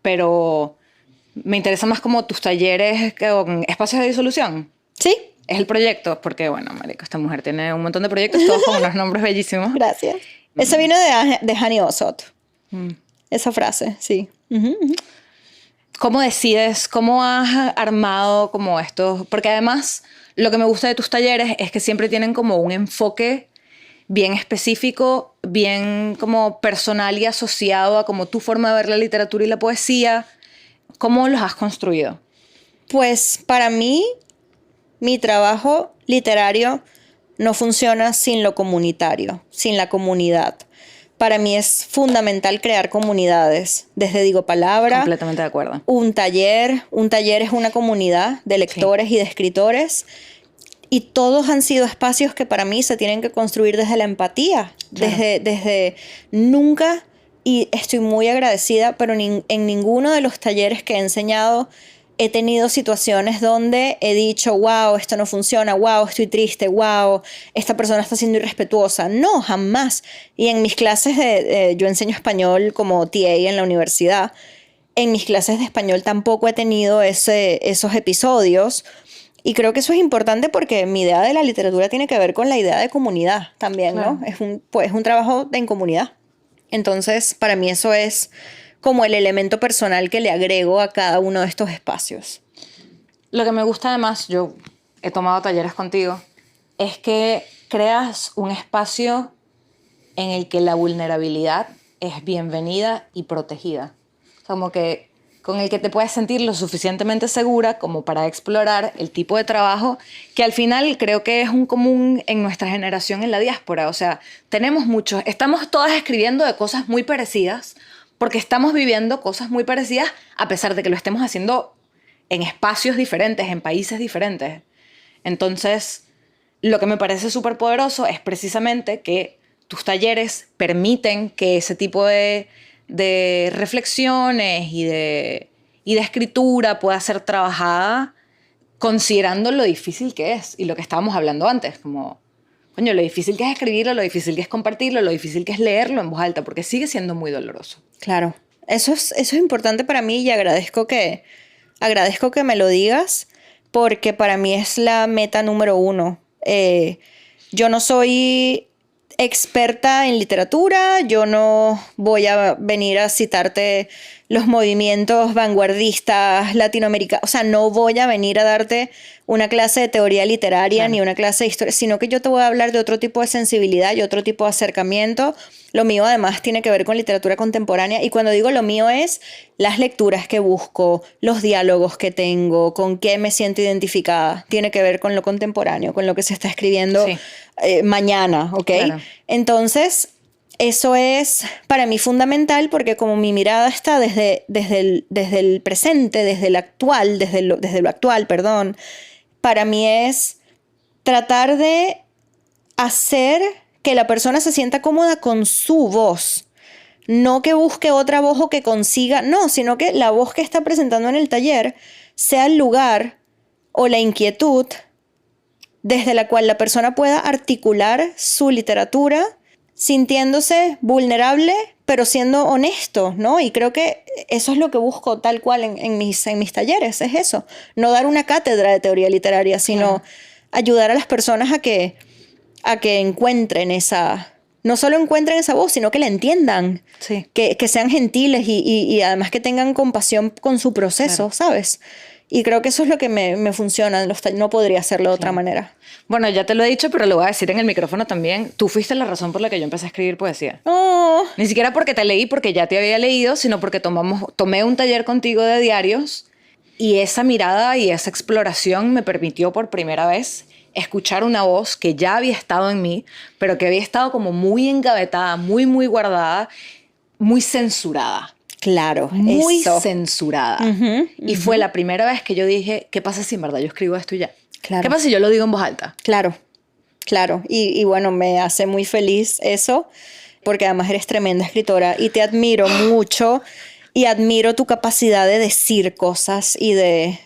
pero me interesa más como tus talleres con espacios de disolución. Sí. Es el proyecto, porque, bueno, marico, esta mujer tiene un montón de proyectos, todos con unos nombres bellísimos. Gracias. Eso vino de Hani Osot. Esa frase, sí. ¿Cómo decides, cómo has armado como estos? Porque además, lo que me gusta de tus talleres es que siempre tienen como un enfoque bien específico, bien como personal y asociado a como tu forma de ver la literatura y la poesía. ¿Cómo los has construido? Pues para mí, mi trabajo literario no funciona sin lo comunitario, sin la comunidad. Para mí es fundamental crear comunidades. Desde Digo Palabra. Completamente de acuerdo. Un taller es una comunidad de lectores y de escritores. Y todos han sido espacios que para mí se tienen que construir desde la empatía. Claro. Desde nunca, y estoy muy agradecida, pero en ninguno de los talleres que he enseñado he tenido situaciones donde he dicho, wow, esto no funciona, wow, estoy triste, wow, esta persona está siendo irrespetuosa. No, jamás. Y en mis clases yo enseño español como TA en la universidad. En mis clases de español tampoco he tenido esos episodios. Y creo que eso es importante porque mi idea de la literatura tiene que ver con la idea de comunidad también, claro. ¿No? Es un trabajo en comunidad. Entonces, para mí eso es como el elemento personal que le agrego a cada uno de estos espacios. Lo que me gusta además, yo he tomado talleres contigo, es que creas un espacio en el que la vulnerabilidad es bienvenida y protegida. Como que con el que te puedes sentir lo suficientemente segura como para explorar el tipo de trabajo que al final creo que es un común en nuestra generación en la diáspora. O sea, estamos todas escribiendo de cosas muy parecidas, porque estamos viviendo cosas muy parecidas a pesar de que lo estemos haciendo en espacios diferentes, en países diferentes. Entonces, lo que me parece súper poderoso es precisamente que tus talleres permiten que ese tipo de reflexiones y de escritura pueda ser trabajada considerando lo difícil que es y lo que estábamos hablando antes, como coño, lo difícil que es escribirlo, lo difícil que es compartirlo, lo difícil que es leerlo en voz alta, porque sigue siendo muy doloroso. Claro, eso es importante para mí y agradezco que me lo digas, porque para mí es la meta número 1. Yo no soy experta en literatura, yo no voy a venir a citarte los movimientos vanguardistas latinoamericanos, o sea, no voy a venir a darte una clase de teoría literaria, claro, ni una clase de historia, sino que yo te voy a hablar de otro tipo de sensibilidad y otro tipo de acercamiento. Lo mío además tiene que ver con literatura contemporánea, y cuando digo lo mío es las lecturas que busco, los diálogos que tengo, con qué me siento identificada, tiene que ver con lo contemporáneo, con lo que se está escribiendo mañana, ¿ok? Claro. Entonces, eso es para mí fundamental porque como mi mirada está desde el presente, desde lo actual, para mí es tratar de hacer que la persona se sienta cómoda con su voz. No que busque otra voz o que consiga, no, sino que la voz que está presentando en el taller sea el lugar o la inquietud desde la cual la persona pueda articular su literatura sintiéndose vulnerable, pero siendo honesto, ¿no? Y creo que eso es lo que busco tal cual en mis talleres, es eso. No dar una cátedra de teoría literaria, sino ayudar a las personas a que encuentren esa... No solo encuentren esa voz, sino que la entiendan. Sí. Que sean gentiles y además que tengan compasión con su proceso, ¿sabes? Y creo que eso es lo que me funciona. No podría hacerlo de otra manera. Bueno, ya te lo he dicho, pero lo voy a decir en el micrófono también. Tú fuiste la razón por la que yo empecé a escribir poesía. Oh. Ni siquiera porque te leí, porque ya te había leído, sino porque tomé un taller contigo de diarios y esa mirada y esa exploración me permitió por primera vez escuchar una voz que ya había estado en mí, pero que había estado como muy engavetada, muy, muy guardada, muy censurada. Claro, muy eso. censurada. Y fue la primera vez que yo dije, ¿qué pasa si en verdad yo escribo esto y ya? Claro. ¿Qué pasa si yo lo digo en voz alta? Claro. Y bueno, me hace muy feliz eso, porque además eres tremenda escritora y te admiro mucho y admiro tu capacidad de decir cosas y de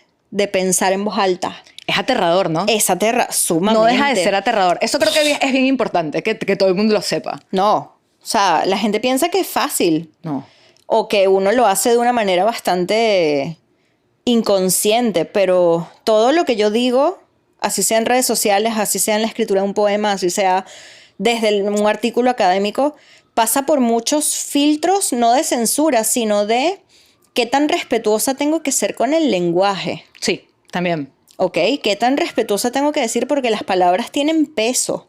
pensar en voz alta. Es aterrador, ¿no? Es sumamente. No deja de ser aterrador. Eso creo que es bien importante, que todo el mundo lo sepa. No, o sea, la gente piensa que es fácil. No. O que uno lo hace de una manera bastante inconsciente, pero todo lo que yo digo, así sea en redes sociales, así sea en la escritura de un poema, así sea desde un artículo académico, pasa por muchos filtros, no de censura, sino de qué tan respetuosa tengo que ser con el lenguaje. Sí, también. ¿Ok? ¿Qué tan respetuosa tengo que decir? Porque las palabras tienen peso.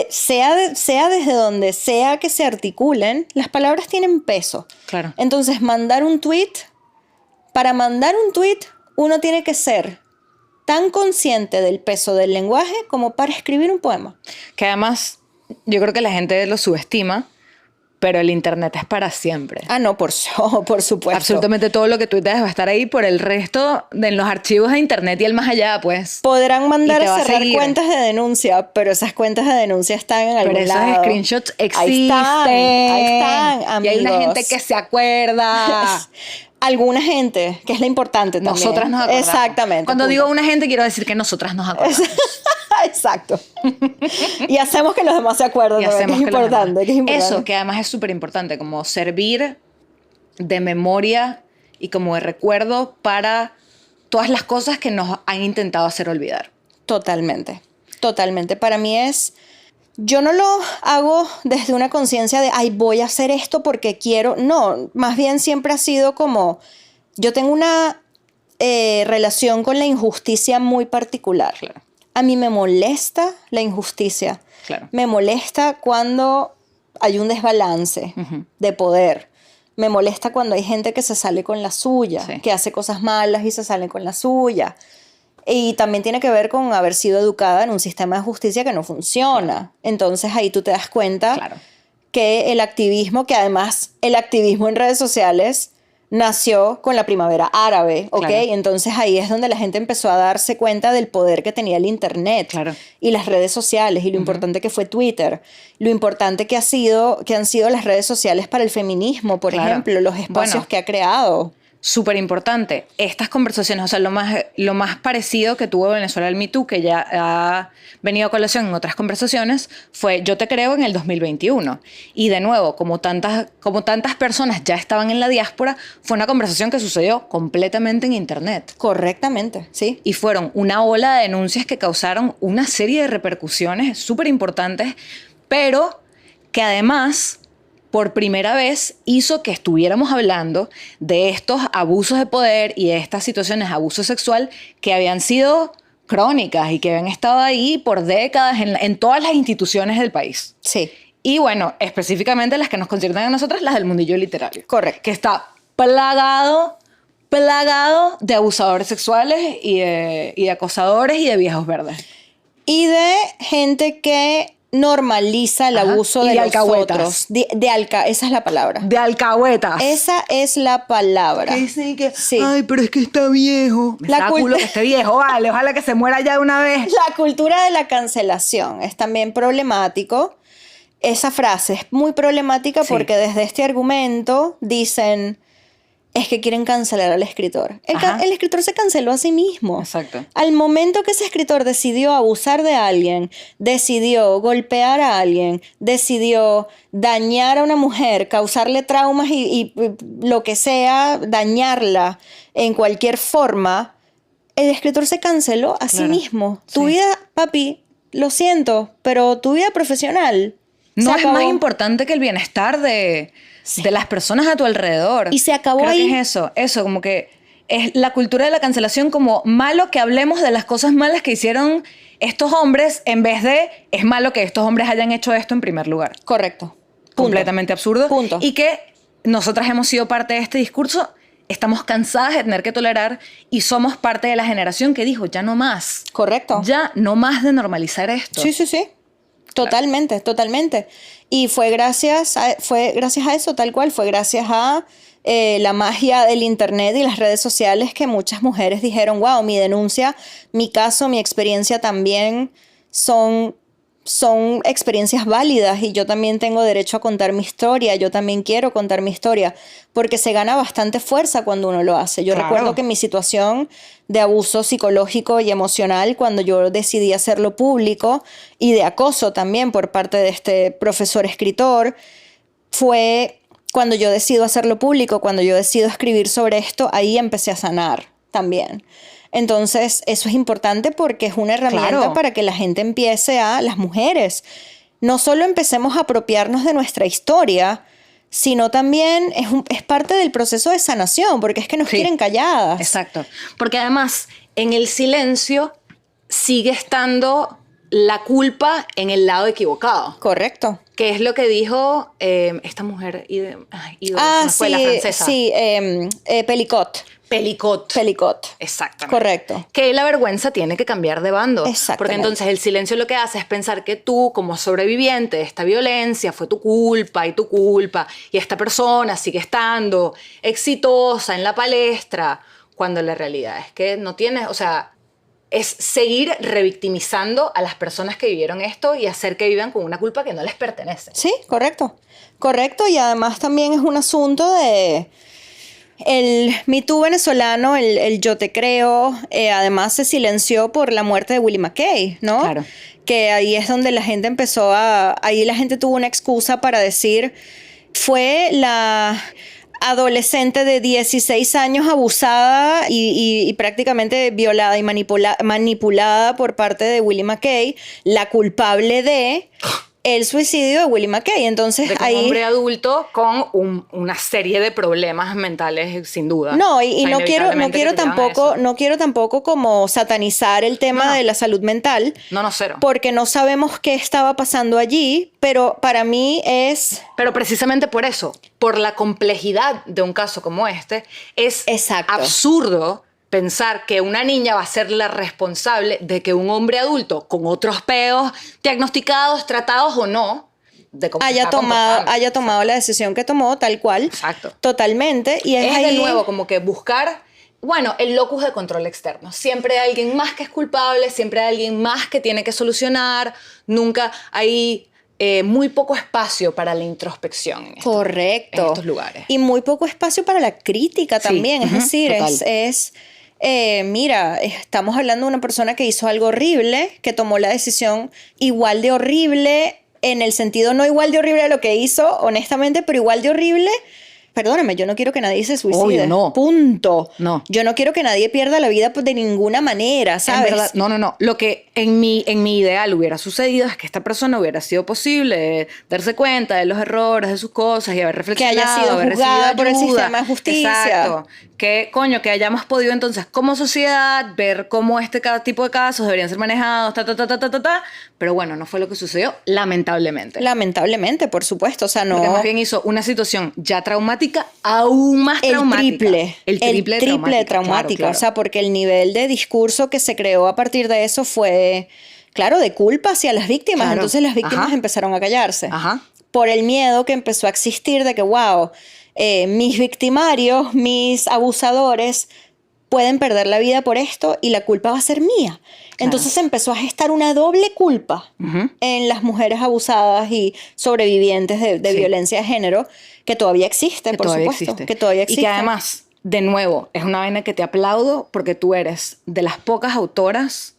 Sea desde donde sea que se articulen, las palabras tienen peso. Claro. Entonces, para mandar un tweet, uno tiene que ser tan consciente del peso del lenguaje como para escribir un poema. Que además, yo creo que la gente lo subestima, pero el internet es para siempre. Ah, no, por supuesto. Absolutamente todo lo que tuiteas va a estar ahí por el resto de los archivos de internet y el más allá, pues. Podrán mandar Y te va a a cerrar seguir. cuentas de denuncia, pero esas cuentas de denuncia están en algún Pero esos lado. screenshots existen. Ahí están, amigos. Y hay una gente que se acuerda. Alguna gente, que es la importante también. Nosotras nos acordamos. Exactamente. Cuando punto. digo una gente, quiero decir que nosotras nos acordamos. Exacto. Y hacemos que los demás se acuerden. Y ¿no? hacemos que que los demás. que es importante. Eso, que además es súper importante, como servir de memoria y como de recuerdo para todas las cosas que nos han intentado hacer olvidar. Totalmente. Para mí yo no lo hago desde una conciencia de, ay, voy a hacer esto porque quiero. No, más bien siempre ha sido como, yo tengo una relación con la injusticia muy particular. Claro. A mí me molesta la injusticia. Claro. Me molesta cuando hay un desbalance de poder. Me molesta cuando hay gente que se sale con la suya, Sí. que hace cosas malas y se sale con la suya. Y también tiene que ver con haber sido educada en un sistema de justicia que no funciona. Claro. Entonces ahí tú te das cuenta Claro. que el activismo, que además el activismo en redes sociales nació con la primavera árabe, ¿ok? Claro. Entonces ahí es donde la gente empezó a darse cuenta del poder que tenía el internet. Claro. Y las redes sociales y lo importante que fue Twitter, lo importante que han sido las redes sociales para el feminismo, por Claro. ejemplo, los espacios que ha creado. Súper importante. Estas conversaciones, o sea, lo más parecido que tuvo Venezuela al Me Too, que ya ha venido a colación en otras conversaciones, fue Yo te creo en el 2021. Y de nuevo, como tantas personas ya estaban en la diáspora, fue una conversación que sucedió completamente en internet. Correctamente, sí. Y fueron una ola de denuncias que causaron una serie de repercusiones súper importantes, pero que además, por primera vez, hizo que estuviéramos hablando de estos abusos de poder y de estas situaciones de abuso sexual que habían sido crónicas y que habían estado ahí por décadas en todas las instituciones del país. Sí. Y bueno, específicamente las que nos conciernen a nosotras, las del mundillo literario. Correcto. Que está plagado de abusadores sexuales y de acosadores y de viejos verdes. Y de gente que normaliza el abuso y de de los alcahuetas. otros. Esa es la palabra. De alcahuetas. Esa es la palabra. Que dicen que, Sí. ay, pero es que está viejo. Me La saca cul- culo que esté viejo, vale. Ojalá que se muera ya de una vez. La cultura de la cancelación es también problemático. Esa frase es muy problemática Sí. porque desde este argumento dicen, es que quieren cancelar al escritor. Ajá. El escritor se canceló a sí mismo. Exacto. Al momento que ese escritor decidió abusar de alguien, decidió golpear a alguien, decidió dañar a una mujer, causarle traumas y lo que sea, dañarla en cualquier forma, el escritor se canceló a sí Claro. mismo. Tu Sí. vida, papi, lo siento, pero tu vida profesional No se es más acabó. importante que el bienestar de las personas a tu alrededor. Y se acabó Creo ahí. que es eso, como que es la cultura de la cancelación como malo que hablemos de las cosas malas que hicieron estos hombres en vez de es malo que estos hombres hayan hecho esto en primer lugar. Correcto. Punto. Completamente absurdo. Punto. Y que nosotras hemos sido parte de este discurso, estamos cansadas de tener que tolerar y somos parte de la generación que dijo ya no más. Correcto. Ya no más de normalizar esto. Sí, sí, sí. Totalmente, totalmente. Y fue gracias a eso, tal cual. Fue gracias a la magia del internet y las redes sociales que muchas mujeres dijeron, wow, mi denuncia, mi caso, mi experiencia también son experiencias válidas y yo también tengo derecho a contar mi historia, yo también quiero contar mi historia, porque se gana bastante fuerza cuando uno lo hace. Yo Claro. recuerdo que mi situación de abuso psicológico y emocional, cuando yo decidí hacerlo público, y de acoso también por parte de este profesor escritor, fue cuando yo decido hacerlo público, cuando yo decido escribir sobre esto, ahí empecé a sanar también. Entonces, eso es importante porque es una herramienta Claro. para que la gente empiece las mujeres, no solo empecemos a apropiarnos de nuestra historia, sino también es parte del proceso de sanación, porque es que nos Sí. quieren calladas. Exacto. Porque además, en el silencio sigue estando la culpa en el lado equivocado. Correcto. Que es lo que dijo esta mujer, fue la francesa. sí, Pelicot. Pelicot. Pelicot. Exactamente. Correcto. Que la vergüenza tiene que cambiar de bando. Exactamente. Porque entonces el silencio lo que hace es pensar que tú, como sobreviviente de esta violencia, fue tu culpa, y esta persona sigue estando exitosa en la palestra, cuando la realidad es que no tienes, o sea, es seguir revictimizando a las personas que vivieron esto y hacer que vivan con una culpa que no les pertenece. Sí, correcto. Correcto, y además también es un asunto de el Me Too venezolano, el yo te creo, además se silenció por la muerte de Willie McKay, ¿no? Claro. Que ahí es donde la gente ahí la gente tuvo una excusa para decir, fue la adolescente de 16 años abusada y prácticamente violada y manipulada por parte de Willie McKay, la culpable de el suicidio de Willie McKay. Entonces De que un hombre adulto con una serie de problemas mentales, sin duda. No, O y sea, no quiero inevitablemente que te llevan a eso. no quiero tampoco como satanizar el tema No. de la salud mental, No, cero. porque no sabemos qué estaba pasando allí, pero para mí es Pero precisamente por eso, por la complejidad de un caso como este, es Exacto. absurdo pensar que una niña va a ser la responsable de que un hombre adulto con otros peos diagnosticados, tratados o no, de cómo se haya está tomado comportando. la decisión que tomó, tal cual. Exacto. Totalmente. Y es Es ahí, de nuevo como que buscar, bueno, el locus de control externo. Siempre hay alguien más que es culpable, siempre hay alguien más que tiene que solucionar, nunca hay muy poco espacio para la introspección. Correcto. En estos lugares. Y muy poco espacio para la crítica Sí, también. Es ujú, decir, total. mira, estamos hablando de una persona que hizo algo horrible, que tomó la decisión igual de horrible, en el sentido no igual de horrible a lo que hizo, honestamente, pero igual de horrible. Perdóname, yo no quiero que nadie se suicide. Obvio, no. Punto. No. Yo no quiero que nadie pierda la vida de ninguna manera, ¿sabes? En verdad, no. Lo que en mi ideal hubiera sucedido es que esta persona hubiera sido posible darse cuenta de los errores, de sus cosas y haber reflexionado, haya sido haber juzgada recibido por el ayuda. sistema de justicia. Exacto. Que, coño, que hayamos podido entonces como sociedad ver cómo cada tipo de casos deberían ser manejados, Pero bueno, no fue lo que sucedió, lamentablemente. Lamentablemente, por supuesto. O sea, no. Porque más bien hizo una situación ya traumática aún más traumática. El triple de traumática. Claro. O sea, porque el nivel de discurso que se creó a partir de eso fue claro, de culpa hacia las víctimas. Claro. Entonces las víctimas Ajá. empezaron a callarse. Ajá. Por el miedo que empezó a existir de que, wow, mis victimarios, mis abusadores pueden perder la vida por esto y la culpa va a ser mía. Entonces empezó a gestar una doble culpa en las mujeres abusadas y sobrevivientes de violencia de género, que todavía existe, por supuesto. Que todavía existe. Y que además, de nuevo, es una vaina que te aplaudo porque tú eres de las pocas autoras,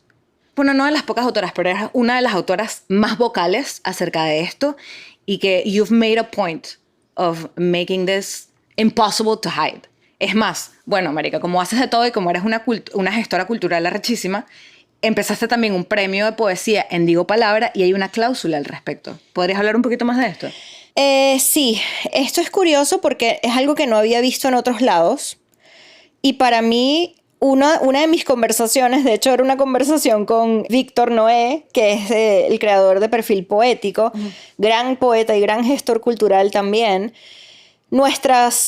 bueno, no de las pocas autoras, pero eres una de las autoras más vocales acerca de esto y que you've made a point of making this impossible to hide. Es más, bueno, marica, como haces de todo y como eres una gestora cultural arrechísima, empezaste también un premio de poesía en Digo Palabra y hay una cláusula al respecto. ¿Podrías hablar un poquito más de esto? Sí, esto es curioso porque es algo que no había visto en otros lados y para mí una de mis conversaciones, de hecho era una conversación con Víctor Noé, que es el creador de Perfil Poético, gran poeta y gran gestor cultural también.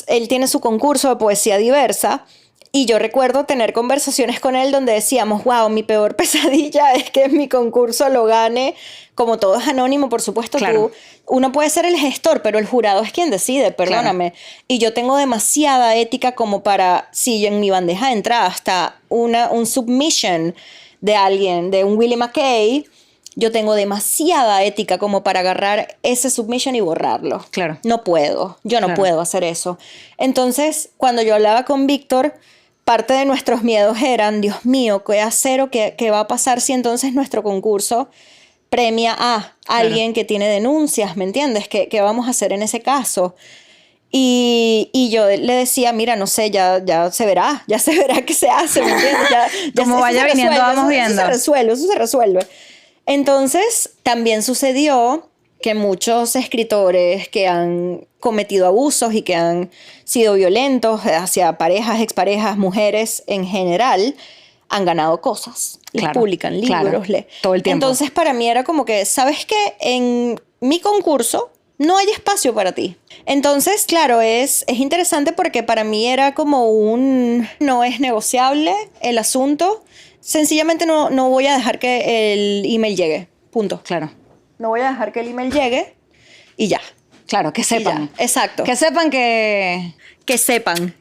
Él tiene su concurso de poesía diversa y yo recuerdo tener conversaciones con él donde decíamos, wow, mi peor pesadilla es que mi concurso lo gane, como todo es anónimo, por supuesto, claro. Uno puede ser el gestor, pero el jurado es quien decide, perdóname. Claro. Y yo tengo demasiada ética como para, si en mi bandeja de entrada está un submission de alguien, de un Willie McKay, yo tengo demasiada ética como para agarrar ese submission y borrarlo. Claro. No puedo. Yo no puedo hacer eso. Entonces, cuando yo hablaba con Víctor, parte de nuestros miedos eran, Dios mío, ¿qué hacer o qué va a pasar si entonces nuestro concurso premia a alguien que tiene denuncias? ¿Me entiendes? ¿Qué vamos a hacer en ese caso? Y yo le decía, mira, no sé, ya se verá qué se hace, ¿me entiendes? Ya como vaya viniendo, vamos viendo. Eso se resuelve. Entonces, también sucedió que muchos escritores que han cometido abusos y que han sido violentos hacia parejas, exparejas, mujeres en general, han ganado cosas. Les publican libros. Todo el tiempo. Entonces, para mí era como que, ¿sabes qué? En mi concurso no hay espacio para ti. Entonces, claro, es interesante porque para mí era como no es negociable el asunto. Sencillamente no voy a dejar que el email llegue. Punto. Claro. No voy a dejar que el email llegue y ya. Claro, que sepan. Exacto. Que sepan que... Que sepan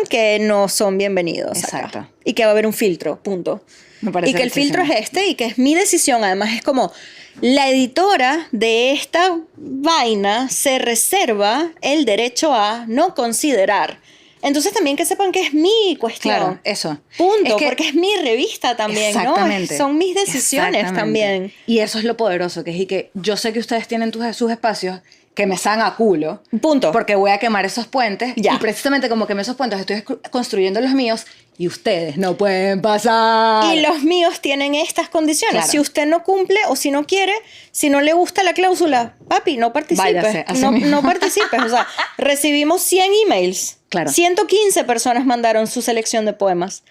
que no son bienvenidos. Exacto. Acá. Y que va a haber un filtro, punto. Me parece y que muchísimo. El filtro es y que es mi decisión. Además es como la editora de esta vaina se reserva el derecho a no considerar. Entonces también que sepan que es mi cuestión. Claro, eso. Punto, porque es mi revista también, exactamente, ¿no? Son mis decisiones también. Y eso es lo poderoso, que es y que yo sé que ustedes tienen sus espacios que me sacan a culo. Punto. Porque voy a quemar esos puentes. Ya. Y precisamente como quemé esos puentes, estoy construyendo los míos y ustedes no pueden pasar. Y los míos tienen estas condiciones. Claro. Si usted no cumple o si no quiere, si no le gusta la cláusula, papi, no participe. Váyase, no participes. O sea, recibimos 100 emails. Claro. 115 personas mandaron su selección de poemas.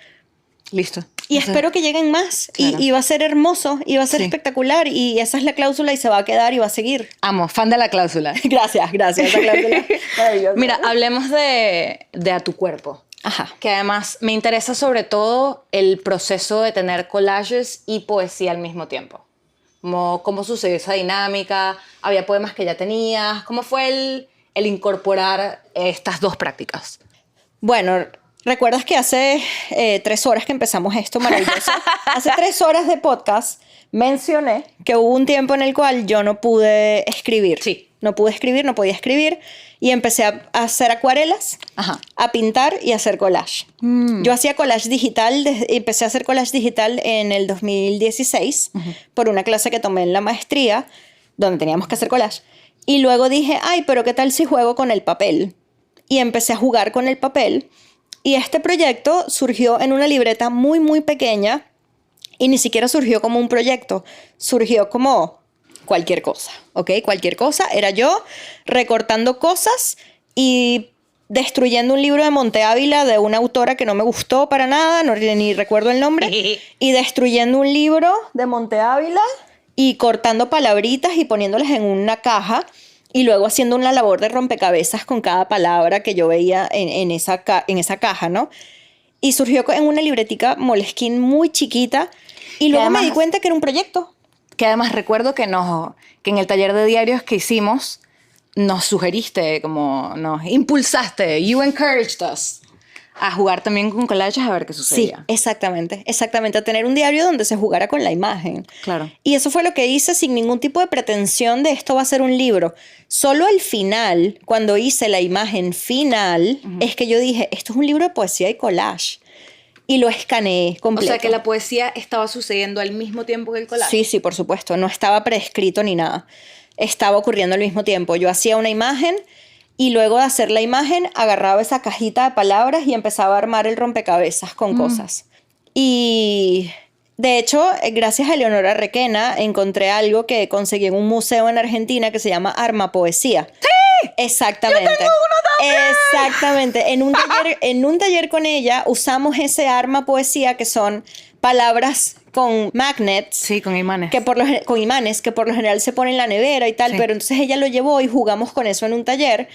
Listo. Y espero que lleguen más. Claro. Y va a ser hermoso, y va a ser espectacular. Y esa es la cláusula y se va a quedar y va a seguir. Amo, fan de la cláusula. Gracias. Esa cláusula. Maravillosa. Mira, hablemos de A tu cuerpo. Ajá. Que además me interesa sobre todo el proceso de tener collages y poesía al mismo tiempo. ¿Cómo sucedió esa dinámica? ¿Había poemas que ya tenías? ¿Cómo fue el incorporar estas dos prácticas? Bueno, ¿recuerdas que hace 3 horas que empezamos esto maravilloso? Hace 3 horas de podcast mencioné que hubo un tiempo en el cual yo no pude escribir. Sí. No pude escribir, no podía escribir. Y empecé a hacer acuarelas, a pintar y a hacer collage. Yo hacía collage digital, empecé a hacer collage digital en el 2016 por una clase que tomé en la maestría, donde teníamos que hacer collage. Y luego dije, ay, pero ¿qué tal si juego con el papel? Y empecé a jugar con el papel. Y este proyecto surgió en una libreta muy, muy pequeña. Y ni siquiera surgió como un proyecto. Surgió como cualquier cosa, ¿ok? Cualquier cosa. Era yo recortando cosas y destruyendo un libro de Monte Ávila de una autora que no me gustó para nada, ni recuerdo el nombre. Y destruyendo un libro de Monte Ávila y cortando palabritas y poniéndolas en una caja. Y luego haciendo una labor de rompecabezas con cada palabra que yo veía en esa caja, ¿no? Y surgió en una libretica Moleskine muy chiquita. Y luego además, me di cuenta que era un proyecto. Que además recuerdo que en el taller de diarios que hicimos, nos sugeriste, como nos impulsaste, you encouraged us a jugar también con collages a ver qué sucedía. Sí, exactamente, a tener un diario donde se jugara con la imagen. Claro. Y eso fue lo que hice sin ningún tipo de pretensión de esto va a ser un libro. Solo al final, cuando hice la imagen final, es que yo dije, esto es un libro de poesía y collage. Y lo escaneé completo. O sea, que la poesía estaba sucediendo al mismo tiempo que el collage. Sí, sí, por supuesto. No estaba prescrito ni nada. Estaba ocurriendo al mismo tiempo. Yo hacía una imagen y luego de hacer la imagen agarraba esa cajita de palabras y empezaba a armar el rompecabezas con cosas. Y de hecho, gracias a Eleonora Requena, encontré algo que conseguí en un museo en Argentina que se llama Arma Poesía. ¡Sí! Exactamente. ¡Yo tengo uno también! Exactamente. En un taller con ella usamos ese Arma Poesía, que son palabras con magnets. Sí, con imanes. Con imanes, que por lo general se ponen en la nevera y tal, Sí. pero entonces ella lo llevó y jugamos con eso en un taller.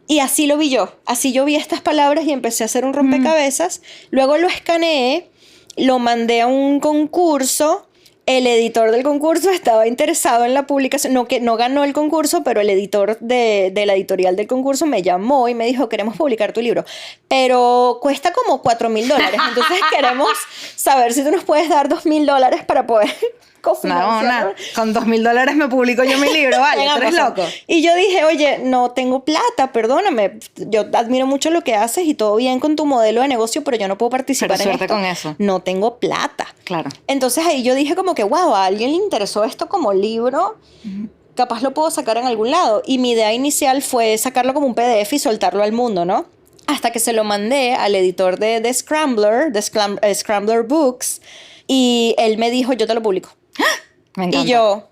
Y así lo vi yo. Así yo vi estas palabras y empecé a hacer un rompecabezas. Luego lo escaneé, lo mandé a un concurso. El editor del concurso estaba interesado en la publicación. No ganó el concurso, pero el editor de la editorial del concurso me llamó y me dijo, queremos publicar tu libro, pero cuesta como $4,000. Entonces queremos saber si tú nos puedes dar $2,000 para poder cofinanciar. No, con $2,000 me publico yo mi libro, vale, En tú eres Amazon. loco. Y yo dije, oye, no tengo plata, perdóname. Yo admiro mucho lo que haces y todo bien con tu modelo de negocio, pero yo no puedo participar Pero en suerte esto. con eso. No tengo plata. Claro. Entonces ahí yo dije como que, wow, a alguien le interesó esto como libro, capaz lo puedo sacar en algún lado. Y mi idea inicial fue sacarlo como un PDF y soltarlo al mundo, ¿no? Hasta que se lo mandé al editor de The Scrambler, Scrambler Books, y él me dijo, yo te lo publico. Me encanta. Y yo...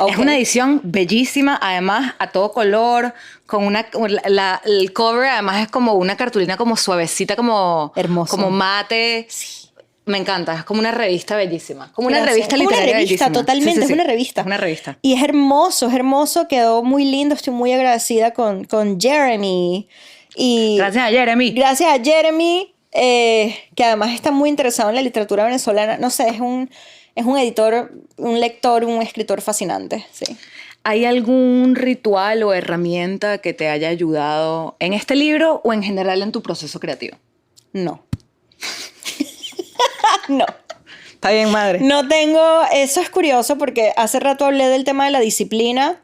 Es una edición bellísima, además a todo color, con el cover además es como una cartulina como suavecita, como Hermoso. como mate. Sí. Me encanta, es como una revista bellísima, como una Gracias. revista Como una literaria revista, bellísima. totalmente, Sí, sí, es sí. una revista. Es una revista. Y es hermoso, quedó muy lindo, estoy muy agradecida con Jeremy. Y Gracias a Jeremy. Gracias a Jeremy, que además está muy interesado en la literatura venezolana. No sé, es un editor, un lector, un escritor fascinante, sí. ¿Hay algún ritual o herramienta que te haya ayudado en este libro o en general en tu proceso creativo? No. No. Está bien, madre. No tengo, eso es curioso porque hace rato hablé del tema de la disciplina.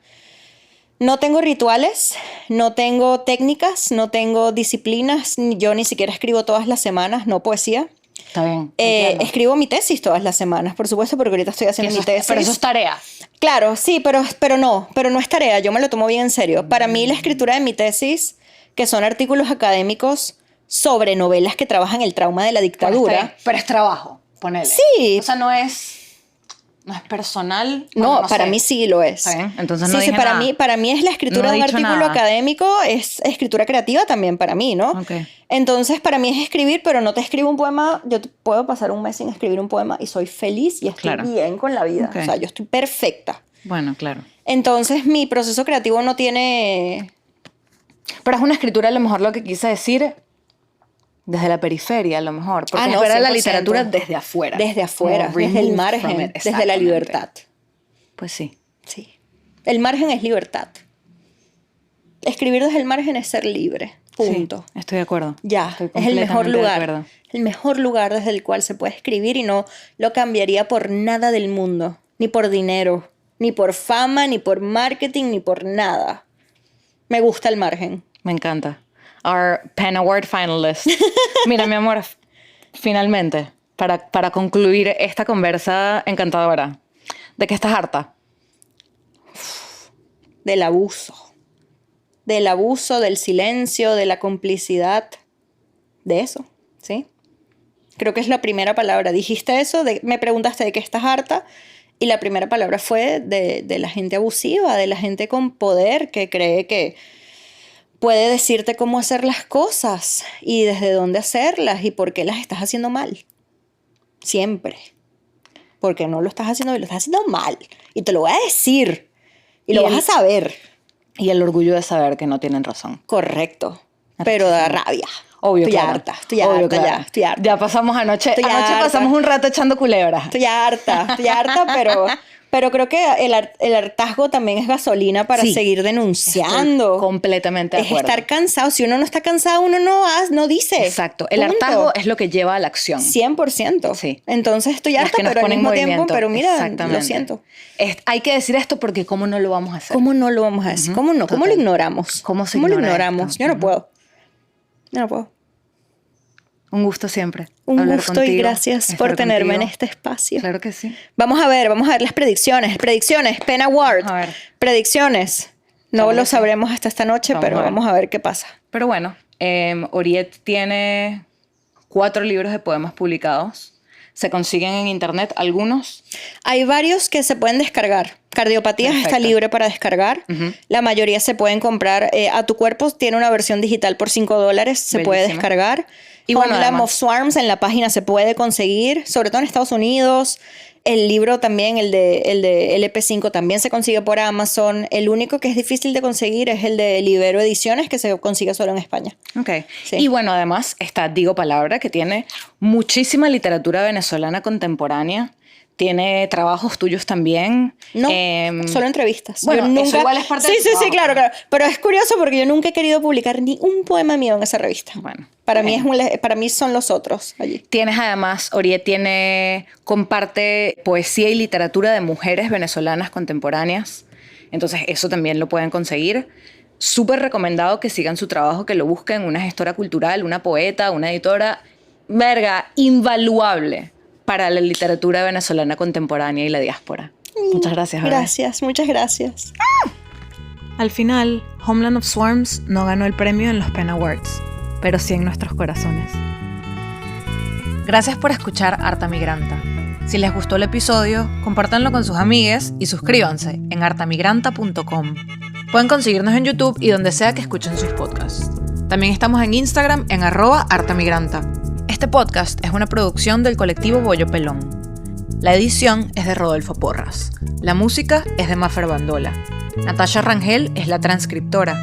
No tengo rituales, no tengo técnicas, no tengo disciplinas, yo ni siquiera escribo todas las semanas, no poesía. Está bien. Entiendo. Escribo mi tesis todas las semanas, por supuesto, porque ahorita estoy haciendo mi tesis. Pero eso es tarea. Claro, sí, pero no es tarea, yo me lo tomo bien en serio. Para mí la escritura de mi tesis, que son artículos académicos sobre novelas que trabajan el trauma de la dictadura. Pero es trabajo, ponele. Sí. O sea, no es personal. No, Bueno, para sé. mí sí lo es. Está bien, entonces Sí, no sí, dije nada. para mí es la escritura No he de un dicho artículo nada. académico, es escritura creativa también para mí, ¿no? Ok. Entonces, para mí es escribir, pero no te escribo un poema, yo puedo pasar un mes sin escribir un poema y soy feliz y estoy Claro. bien con la vida. Ok. O sea, yo estoy perfecta. Bueno, claro. Entonces, mi proceso creativo no tiene... Pero es una escritura, a lo mejor lo que quise decir, desde la periferia, a lo mejor. Porque Ah, no, es ver la 100%. desde afuera. Desde afuera, Como desde el removed margen, from it. desde la Exactamente. libertad. Pues sí. Sí. El margen es libertad. Escribir desde el margen es ser libre. Punto. Sí, estoy de acuerdo. Ya, Estoy es el mejor completamente de lugar. acuerdo. El mejor lugar desde el cual se puede escribir y no lo cambiaría por nada del mundo. Ni por dinero, ni por fama, ni por marketing, ni por nada. Me gusta el margen. Me encanta. Our Pen Award finalist. Mira, mi amor, finalmente, para concluir esta conversa encantadora, ¿de qué estás harta? Del abuso. Del abuso, del silencio, de la complicidad. De eso, ¿sí? Creo que es la primera palabra. Dijiste eso, me preguntaste de qué estás harta y la primera palabra fue de la gente abusiva, de la gente con poder que cree que puede decirte cómo hacer las cosas y desde dónde hacerlas y por qué las estás haciendo mal. Siempre. Porque no lo estás haciendo bien, lo estás haciendo mal. Y te lo voy a decir. Y lo vas a saber. Y el orgullo de saber que no tienen razón. Correcto. Pero da rabia. Obvio, estoy claro. harta, estoy Obvio, harta, claro. ya, estoy harta. Ya pasamos anoche Estoy anoche harta. pasamos un rato echando culebras. Estoy harta, Pero creo que el hartazgo también es gasolina para seguir denunciando. Estoy completamente de acuerdo. Es estar cansado. Si uno no está cansado, uno no dice. Exacto. El hartazgo es lo que lleva a la acción. 100%. Sí. Entonces estoy harta, pero al mismo tiempo, pero mira, lo siento. Hay que decir esto porque ¿cómo no lo vamos a hacer? ¿Cómo no lo vamos a hacer? ¿Cómo no? ¿Cómo lo ignoramos? ¿Cómo lo ignoramos? Yo no puedo. Un gusto siempre. Un gusto y gracias por tenerme en este espacio. Claro que sí. Vamos a ver las predicciones. Predicciones, Pen Award. A ver. Predicciones. No lo sabremos hasta esta noche, pero vamos a ver qué pasa. Pero bueno, Oriet tiene 4 libros de poemas publicados. Se consiguen en internet algunos. Hay varios que se pueden descargar. Cardiopatías está libre para descargar. La mayoría se pueden comprar. A tu cuerpo tiene una versión digital por $5. Se puede descargar. Y Homeland of Swarms en la página se puede conseguir, sobre todo en Estados Unidos. El libro también, el de LP5 también se consigue por Amazon. El único que es difícil de conseguir es el de Libero Ediciones, que se consigue solo en España. Ok. Sí. Y bueno, además está Digo Palabra, que tiene muchísima literatura venezolana contemporánea. Tiene trabajos tuyos también. No, solo entrevistas. Bueno, yo nunca... eso igual es parte del trabajo. Sí, claro. Pero es curioso porque yo nunca he querido publicar ni un poema mío en esa revista. Bueno. Para mí son los otros allí. Tienes además, Oriet comparte poesía y literatura de mujeres venezolanas contemporáneas. Entonces eso también lo pueden conseguir. Súper recomendado que sigan su trabajo, que lo busquen. Una gestora cultural, una poeta, una editora. Invaluable para la literatura venezolana contemporánea y la diáspora. Muchas gracias. Gracias, muchas gracias. Al final, Homeland of Swarms no ganó el premio en los Pen Awards, pero sí en nuestros corazones. Gracias por escuchar Harta Migranta. Si les gustó el episodio, compártanlo con sus amigues y suscríbanse en hartamigranta.com. Pueden conseguirnos en YouTube y donde sea que escuchen sus podcasts. También estamos en Instagram en @hartamigranta. Este podcast es una producción del colectivo Bollo Pelón. La edición es de Rodolfo Porras. La música es de Mafer Bandola. Natasha Rangel es la transcriptora.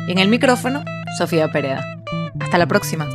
Y en el micrófono, Sofía Pereda. Hasta la próxima.